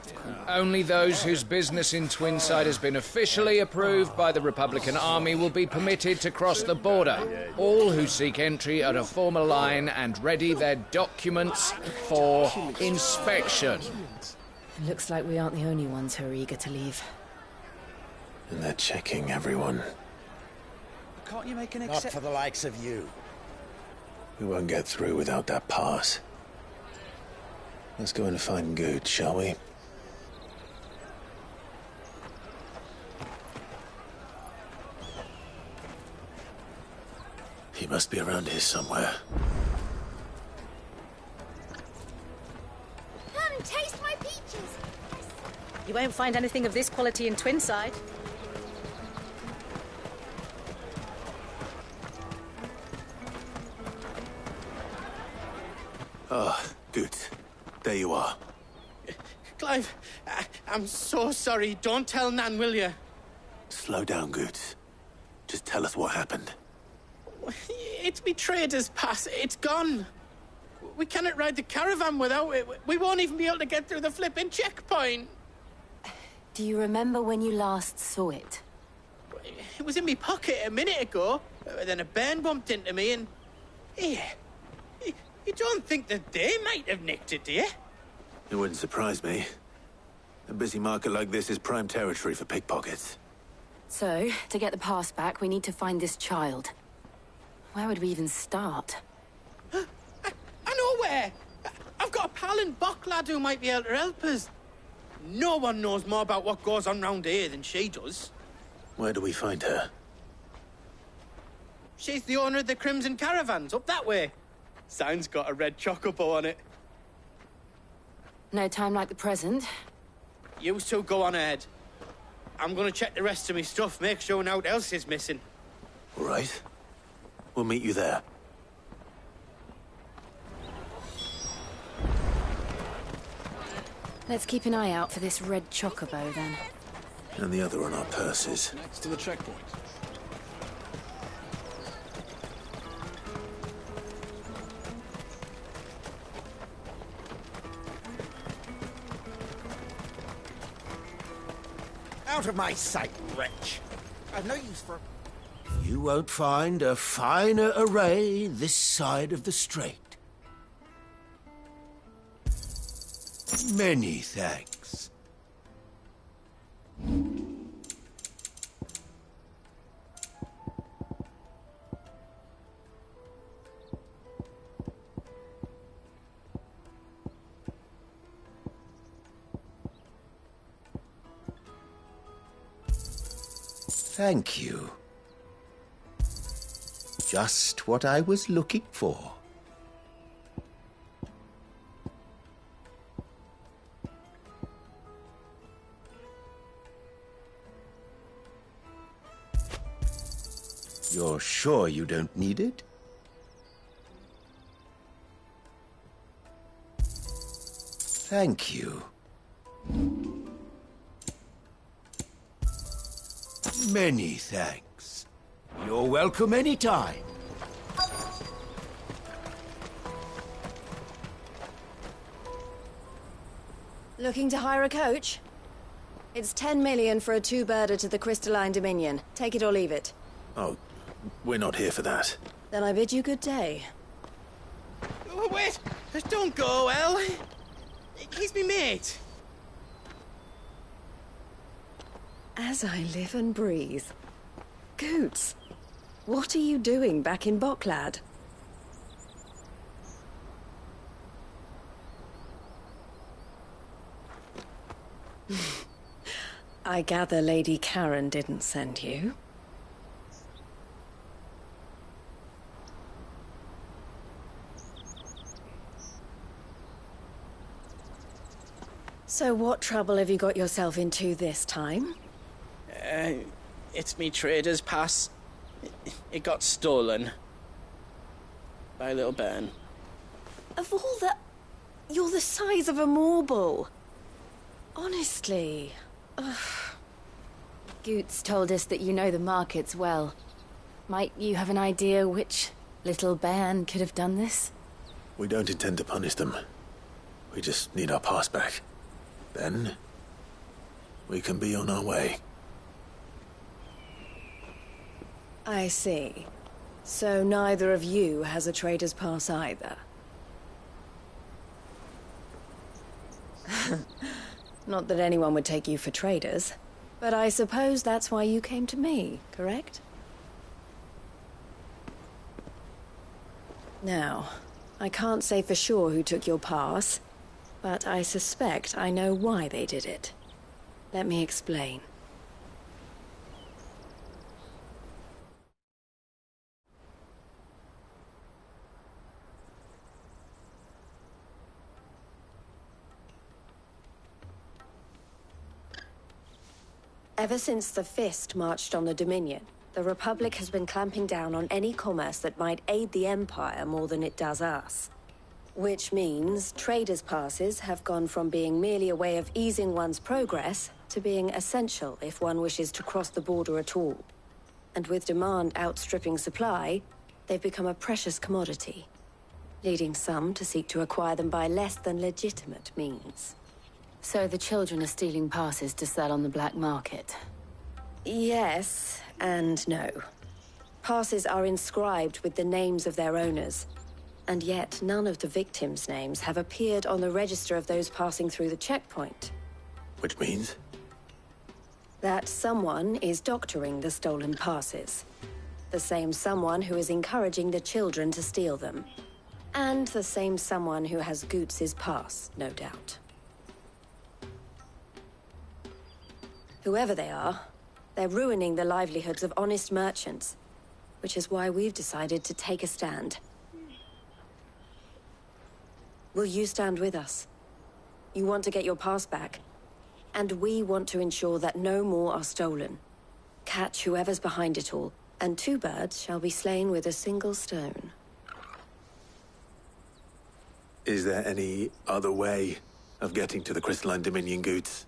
Only those whose business in Twinside has been officially approved by the Republican Army will be permitted to cross the border. All who seek entry are to form a line and ready their documents for inspection. It looks like we aren't the only ones who are eager to leave. And they're checking everyone. Can't you make an Not for the likes of you. We won't get through without that pass. Let's go and find Good, shall we? He must be around here somewhere. Come, taste my peaches! You won't find anything of this quality in Twinside. Ah, Good. There you are. Clive, I'm so sorry. Don't tell Nan, will you? Slow down, Good. Just tell us what happened. It's me trader's pass. It's gone. We cannot ride the caravan without it. We won't even be able to get through the flipping checkpoint. Do you remember when you last saw it? It was in my pocket a minute ago. Then a bairn bumped into me and... Here. You don't think that they might have nicked it, do you? It wouldn't surprise me. A busy market like this is prime territory for pickpockets. So, to get the pass back, we need to find this child. Where would we even start? I know where! I've got a pal in Bock lad who might be able to help us. No one knows more about what goes on round here than she does. Where do we find her? She's the owner of the Crimson Caravans, up that way. Sign's got a red chocobo on it. No time like the present. You two go on ahead. I'm gonna check the rest of my stuff, make sure naught else is missing. All right. We'll meet you there. Let's keep an eye out for this red chocobo, then. And the other on our purses. Next to the checkpoint. Out of my sight, wretch. I've no use for... You won't find a finer array this side of the strait. Many thanks. Thank you. Just what I was looking for. You're sure you don't need it? Thank you. Many thanks. You're welcome anytime. Looking to hire a coach? It's 10 million for a two-birder to the Crystalline Dominion. Take it or leave it. Oh, we're not here for that. Then I bid you good day. Wait! Don't go, El. He's me mate. As I live and breathe. Goots, what are you doing back in Bocklad? I gather Lady Karen didn't send you. So what trouble have you got yourself into this time? It's me trader's pass. It got stolen. By little Ben. Of all the... You're the size of a marble. Honestly. Ugh. Goots told us that you know the markets well. Might you have an idea which little bairn could have done this? We don't intend to punish them. We just need our pass back. Then, we can be on our way. I see. So neither of you has a trader's pass either. Not that anyone would take you for traders, but I suppose that's why you came to me, correct? Now, I can't say for sure who took your pass, but I suspect I know why they did it. Let me explain. Ever since the Fist marched on the Dominion, the Republic has been clamping down on any commerce that might aid the Empire more than it does us. Which means traders' passes have gone from being merely a way of easing one's progress to being essential if one wishes to cross the border at all. And with demand outstripping supply, they've become a precious commodity, leading some to seek to acquire them by less than legitimate means. So the children are stealing passes to sell on the black market? Yes, and no. Passes are inscribed with the names of their owners, and yet none of the victims' names have appeared on the register of those passing through the checkpoint. Which means? That someone is doctoring the stolen passes. The same someone who is encouraging the children to steal them. And the same someone who has Goots' pass, no doubt. Whoever they are, they're ruining the livelihoods of honest merchants, which is why we've decided to take a stand. Will you stand with us? You want to get your pass back, and we want to ensure that no more are stolen. Catch whoever's behind it all, and 2 birds shall be slain with a single stone. Is there any other way of getting to the Crystalline Dominion, Goots?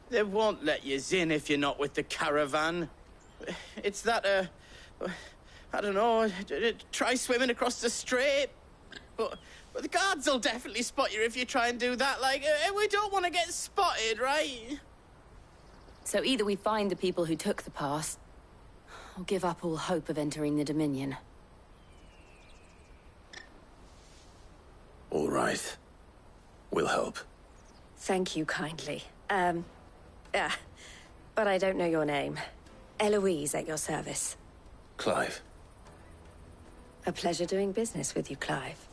They won't let you in if you're not with the caravan. It's that, I don't know, try swimming across the strait. But the guards will definitely spot you if you try and do that. Like, we don't want to get spotted, right? So either we find the people who took the pass, or give up all hope of entering the Dominion. All right. We'll help. Thank you kindly. But I don't know your name. Eloise at your service. Clive. A pleasure doing business with you, Clive.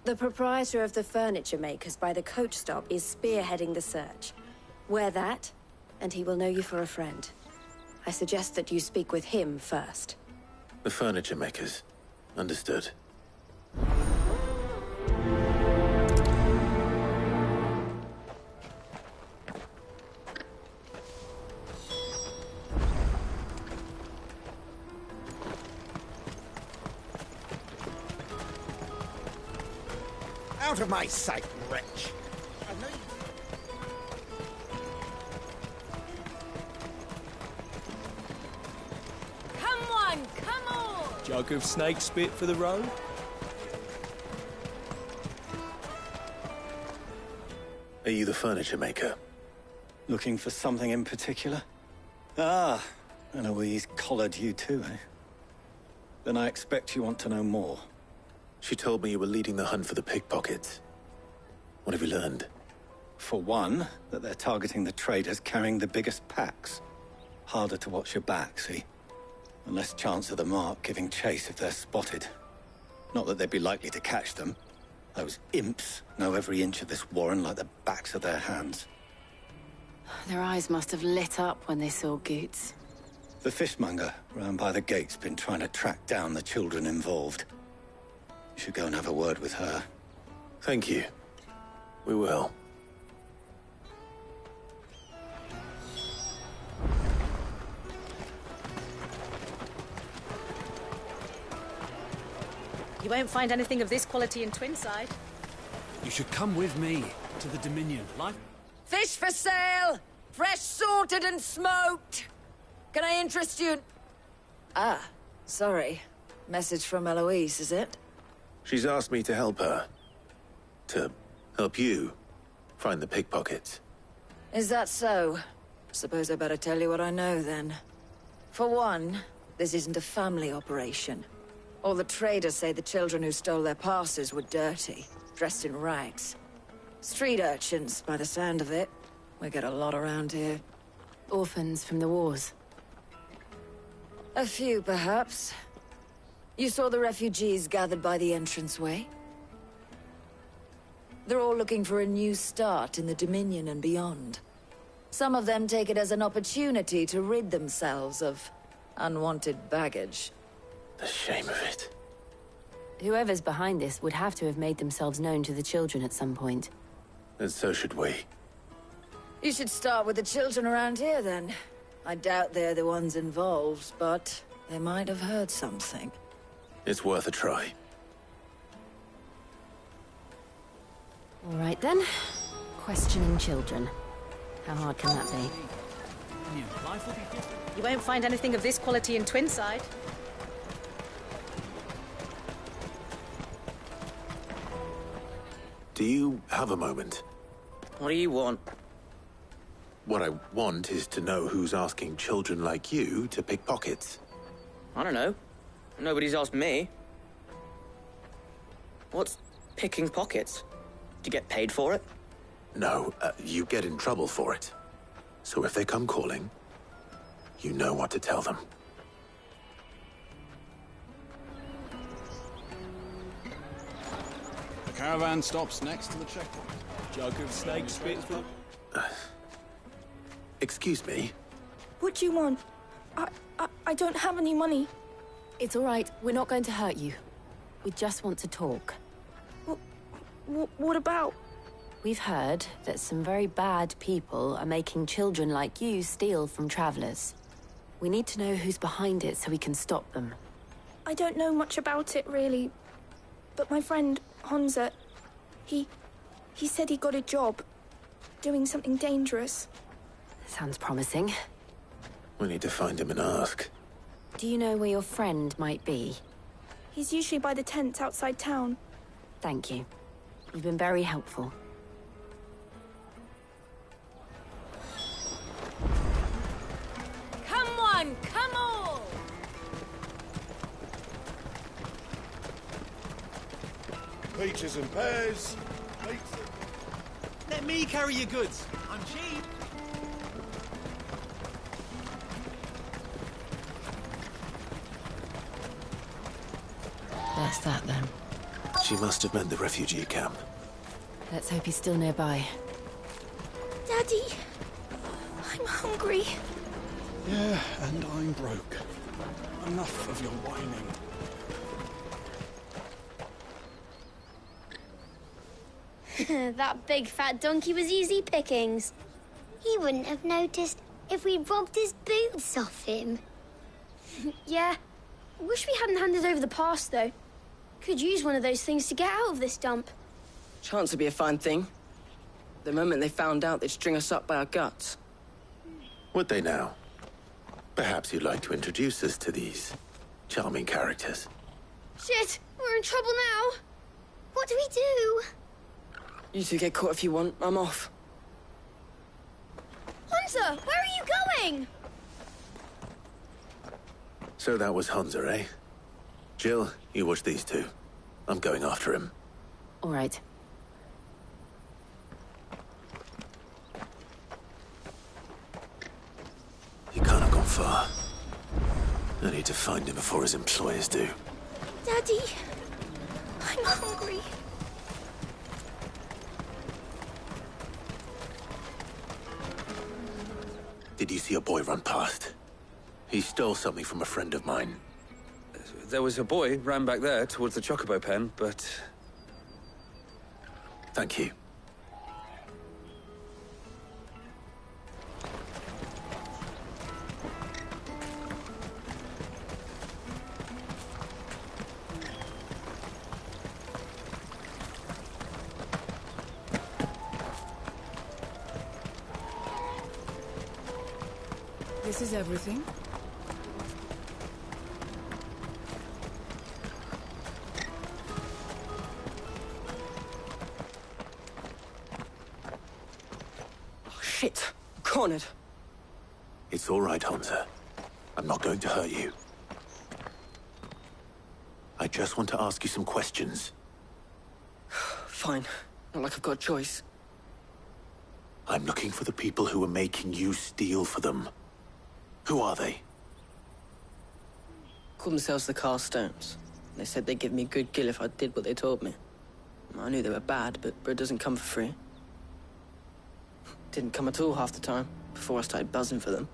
The proprietor of the furniture makers by the coach stop is spearheading the search. Wear that, and he will know you for a friend. I suggest that you speak with him first. The furniture makers. Understood. Out of my sight, wretch! Come on! Jug of snake spit for the road? Are you the furniture maker? Looking for something in particular? Ah, Eloise collared you too, eh? Then I expect you want to know more. She told me you were leading the hunt for the pickpockets. What have you learned? For one, that they're targeting the traders carrying the biggest packs. Harder to watch your back, see? And less chance of the mark giving chase if they're spotted. Not that they'd be likely to catch them. Those imps know every inch of this warren like the backs of their hands. Their eyes must have lit up when they saw Goots. The fishmonger round by the gate's been trying to track down the children involved. You should go and have a word with her. Thank you. We will. You won't find anything of this quality in Twinside. You should come with me to the Dominion. Fish for sale! Fresh sorted and smoked! Can I interest you in... Ah, sorry. Message from Eloise, is it? She's asked me to help her. To help you find the pickpockets. Is that so? Suppose I better tell you what I know, then. For one, this isn't a family operation. All the traders say the children who stole their passes were dirty, dressed in rags. Street urchins, by the sound of it. We get a lot around here. Orphans from the wars. A few, perhaps. You saw the refugees gathered by the entranceway? They're all looking for a new start in the Dominion and beyond. Some of them take it as an opportunity to rid themselves of unwanted baggage. The shame of it. Whoever's behind this would have to have made themselves known to the children at some point. And so should we. You should start with the children around here, then. I doubt they're the ones involved, but they might have heard something. It's worth a try. All right, then. Questioning children. How hard can that be? You won't find anything of this quality in Twinside. Do you have a moment? What do you want? What I want is to know who's asking children like you to pick pockets. I don't know. Nobody's asked me. What's picking pockets? Do you get paid for it? No, you get in trouble for it. So if they come calling, you know what to tell them. The caravan stops next to the checkpoint. Jug of snake spits. Excuse me? What do you want? I don't have any money. It's all right. We're not going to hurt you. We just want to talk. What about? We've heard that some very bad people are making children like you steal from travelers. We need to know who's behind it so we can stop them. I don't know much about it, really. But my friend, Honza, he said he got a job. Doing something dangerous. Sounds promising. We need to find him and ask. Do you know where your friend might be? He's usually by the tents outside town. Thank you. You've been very helpful. Come on, come on! Peaches and pears. Let me carry your goods. I'm cheap. That's that, then. She must have meant the refugee camp. Let's hope he's still nearby. Daddy, I'm hungry. Yeah, and I'm broke. Enough of your whining. That big fat donkey was easy pickings. He wouldn't have noticed if we robbed his boots off him. Yeah. Wish we hadn't handed over the pass, though. Could use one of those things to get out of this dump. Chance would be a fine thing. The moment they found out, they'd string us up by our guts. Would they now? Perhaps you'd like to introduce us to these charming characters. Shit! We're in trouble now! What do we do? You two get caught if you want. I'm off. Hansa, where are you going? So that was Hansa, eh? Jill, you watch these two. I'm going after him. All right. He can't have gone far. I need to find him before his employers do. Daddy, I'm hungry. Did you see a boy run past? He stole something from a friend of mine. There was a boy ran back there towards the Chocobo pen, but... Thank you. This is everything? Oh, shit. Cornered. It's all right, Hansa. I'm not going to hurt you. I just want to ask you some questions. Fine. Not like I've got a choice. I'm looking for the people who are making you steal for them. Who are they? Called themselves the Carstones. They said they'd give me a good gill if I did what they told me. I knew they were bad, but bread doesn't come for free. Didn't come at all half the time, before I started buzzing for them.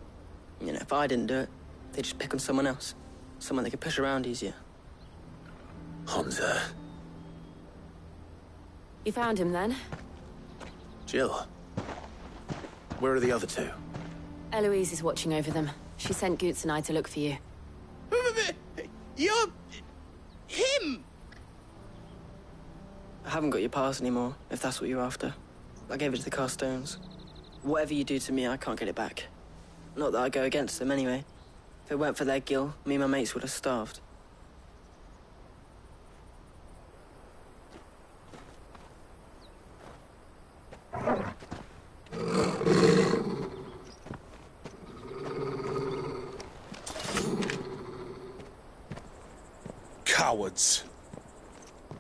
You know, if I didn't do it, they'd just pick on someone else. Someone they could push around easier. Hansa. You found him then? Jill. Where are the other two? Eloise is watching over them. She sent Goots and I to look for you. You're... him! I haven't got your pass anymore, if that's what you're after. I gave it to the Carstones. Whatever you do to me, I can't get it back. Not that I go against them anyway. If it weren't for their gill, me and my mates would have starved. Cowards.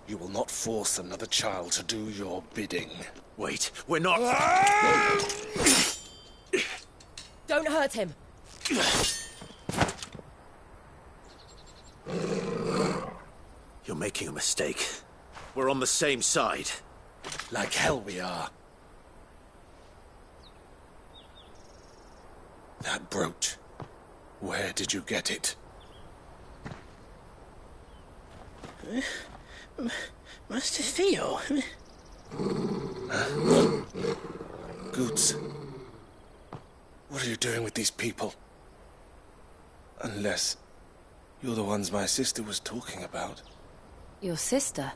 You will not force another child to do your bidding. Wait, we're not... Don't hurt him. You're making a mistake. We're on the same side. Like hell we are. That brooch. Where did you get it? Master Theo? Goots. What are you doing with these people? Unless you're the ones my sister was talking about. Your sister?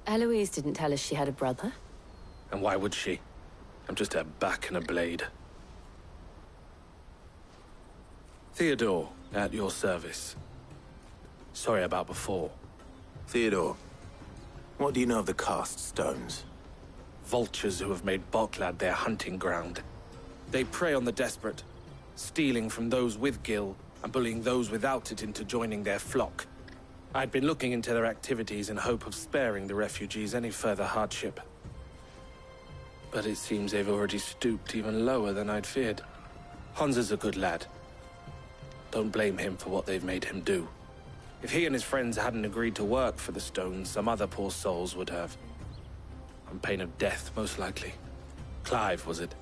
Eloise didn't tell us she had a brother. And why would she? I'm just her back and a blade. Theodore, at your service. Sorry about before. Theodore, what do you know of the cast stones? Vultures who have made Boklad their hunting ground. They prey on the desperate, stealing from those with gil and bullying those without it into joining their flock. I'd been looking into their activities in hope of sparing the refugees any further hardship. But it seems they've already stooped even lower than I'd feared. Hansa's a good lad. Don't blame him for what they've made him do. If he and his friends hadn't agreed to work for the stones, some other poor souls would have. On pain of death, most likely. Clive, was it?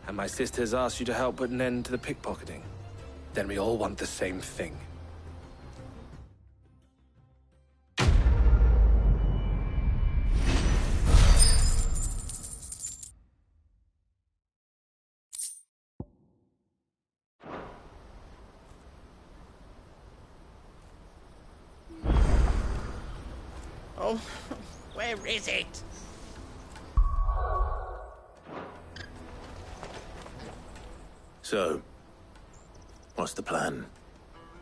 And my sisters asked you to help put an end to the pickpocketing. Then we all want the same thing. Oh, where is it? So, what's the plan?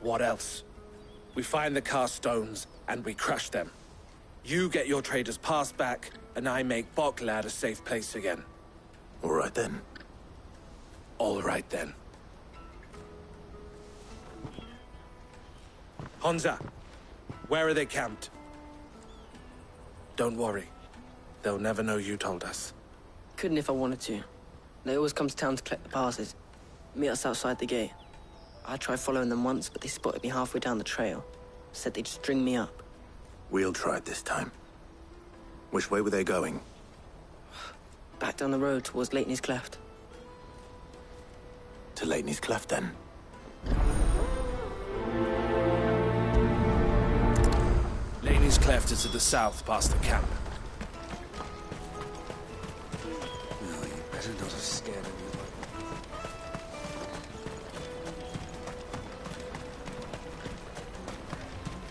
What else? We find the cast stones, and we crush them. You get your traders passed back, and I make Boklad a safe place again. All right then. All right then. Honza, where are they camped? Don't worry. They'll never know you told us. Couldn't if I wanted to. They always come to town to collect the passes. Meet us outside the gate. I tried following them once, but they spotted me halfway down the trail. Said they'd string me up. We'll try it this time. Which way were they going? Back down the road towards Leighton's Cleft. To Leighton's Cleft, then. Leighton's Cleft is to the south, past the camp. No, you better not have scared anyone.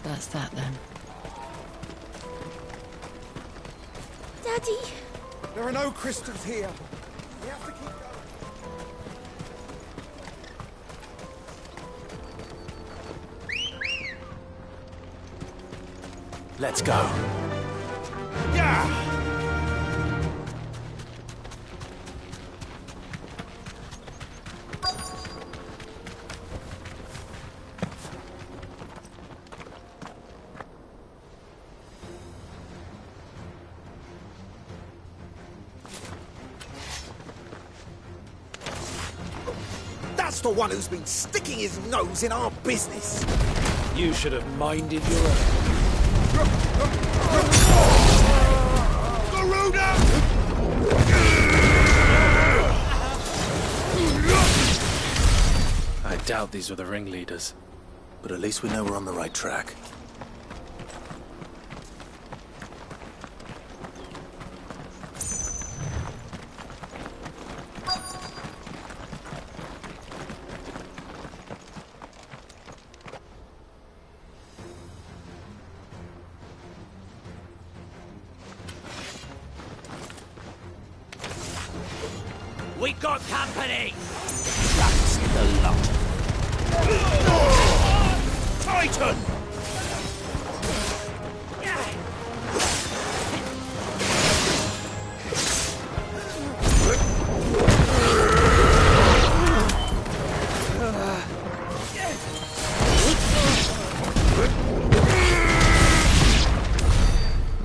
That's that, then. Daddy! There are no crystals here. We have to keep going. Let's go. Yeah! That's the one who's been sticking his nose in our business. You should have minded your own. Garuda! I doubt these were the ringleaders. But at least we know we're on the right track. We got company! That's the lot. Titan!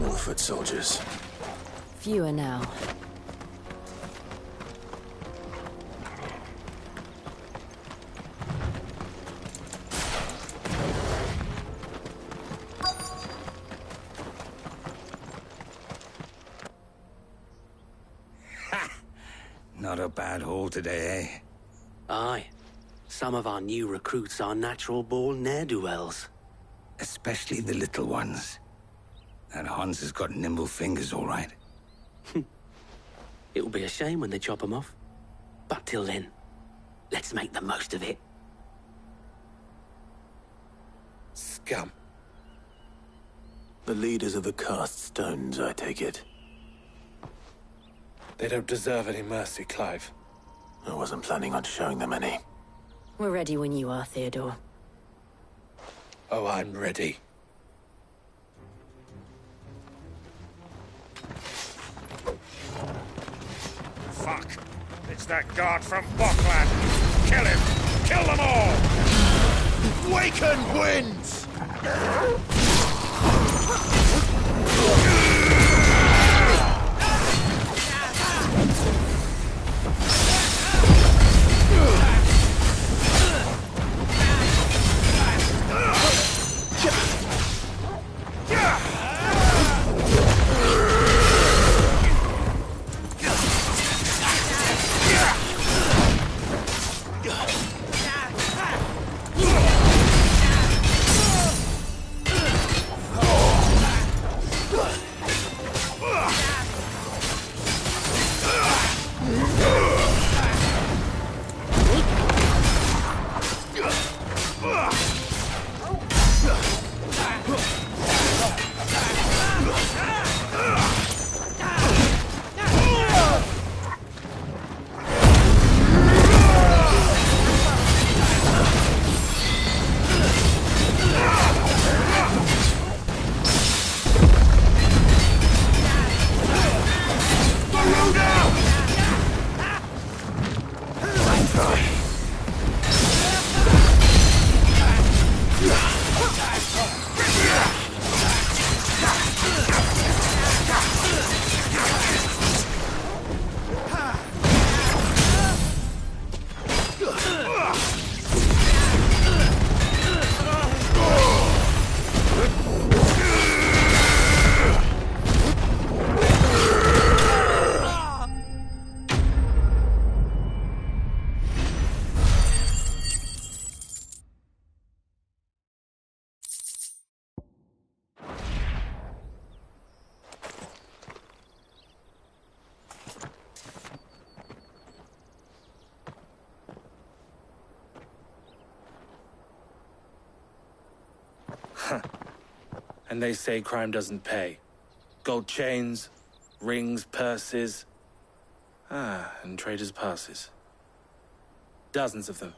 More foot soldiers. Fewer now. Not a bad haul today, eh? Aye. Some of our new recruits are natural-born ne'er-do-wells. Especially the little ones. That Hans has got nimble fingers, all right. It'll be a shame when they chop them off. But till then, let's make the most of it. Scum. The leaders of the cast stones, I take it. They don't deserve any mercy, Clive. I wasn't planning on showing them any. We're ready when you are, Theodore. Oh, I'm ready. Fuck! It's that guard from Boklad! Kill him! Kill them all! Waken winds! And they say crime doesn't pay. Gold chains, rings, purses. And traders' passes. Dozens of them.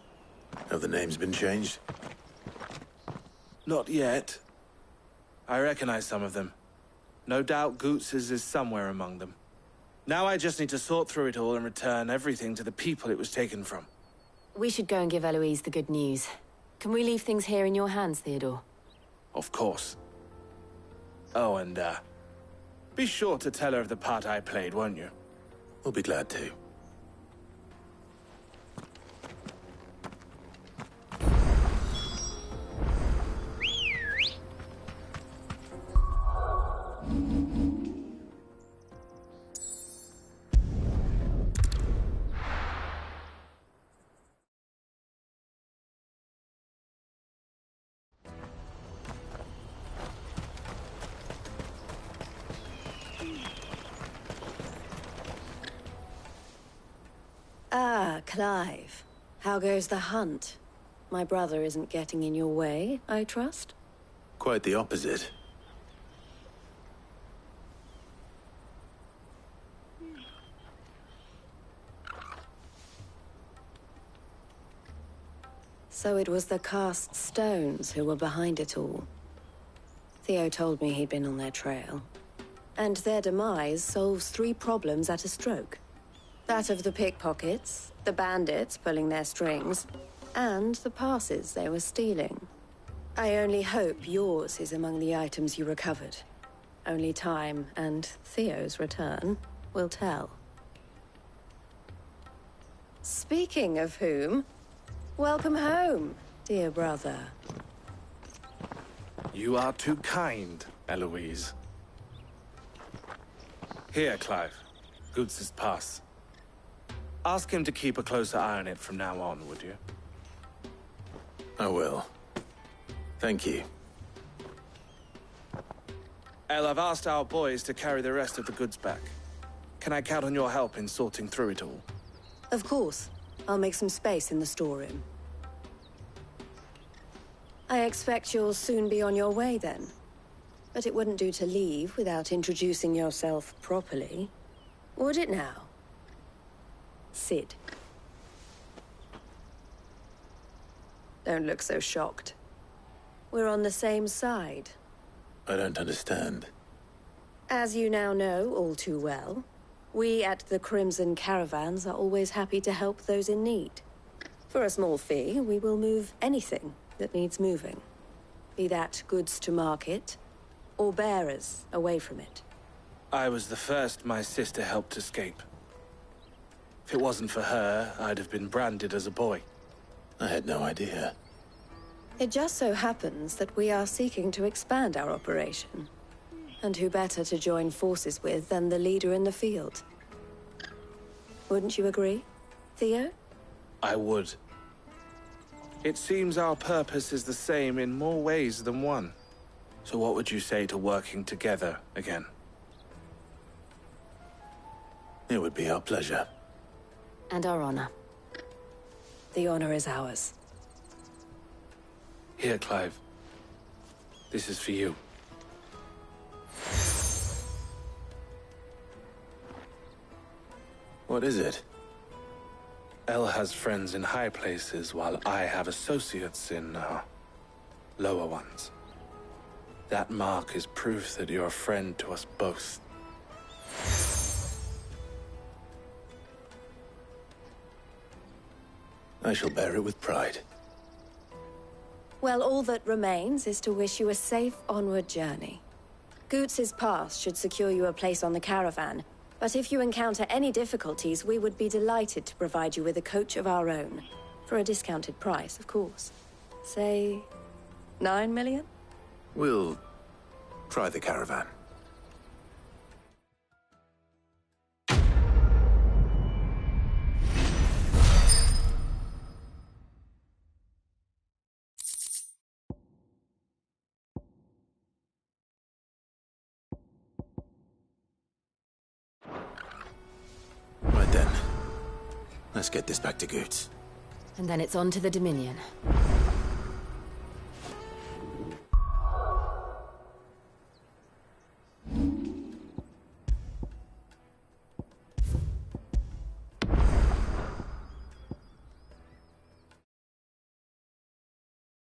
Have the names been changed? Not yet. I recognize some of them. No doubt Goots's is somewhere among them. Now I just need to sort through it all and return everything to the people it was taken from. We should go and give Eloise the good news. Can we leave things here in your hands, Theodore? Of course. Oh, and, be sure to tell her of the part I played, won't you? We'll be glad to. Ah, Clive. How goes the hunt? My brother isn't getting in your way, I trust? Quite the opposite. So it was the cast stones who were behind it all. Theo told me he'd been on their trail. And their demise solves 3 problems at a stroke. That of the pickpockets, the bandits pulling their strings, and the passes they were stealing. I only hope yours is among the items you recovered. Only time and Theo's return will tell. Speaking of whom, welcome home, dear brother. You are too kind, Eloise. Here, Clive. Goots's pass. Ask him to keep a closer eye on it from now on, would you? I will. Thank you. El, I've asked our boys to carry the rest of the goods back. Can I count on your help in sorting through it all? Of course. I'll make some space in the storeroom. I expect you'll soon be on your way then. But it wouldn't do to leave without introducing yourself properly. Would it now? Sid. Don't look so shocked. We're on the same side. I don't understand. As you now know all too well, we at the Crimson Caravans are always happy to help those in need. For a small fee, we will move anything that needs moving. Be that goods to market, or bearers away from it. I was the first my sister helped escape. If it wasn't for her, I'd have been branded as a boy. I had no idea. It just so happens that we are seeking to expand our operation. And who better to join forces with than the leader in the field? Wouldn't you agree, Theo? I would. It seems our purpose is the same in more ways than one. So what would you say to working together again? It would be our pleasure. And our honor. The honor is ours. Here, Clive. This is for you. What is it? El has friends in high places, while I have associates in, lower ones. That mark is proof that you're a friend to us both. I shall bear it with pride. Well, all that remains is to wish you a safe onward journey. Goots's pass should secure you a place on the caravan, but if you encounter any difficulties, we would be delighted to provide you with a coach of our own. For a discounted price, of course. Say, 9 million? We'll try the caravan. Right then. Let's get this back to Goots. And then it's on to the Dominion.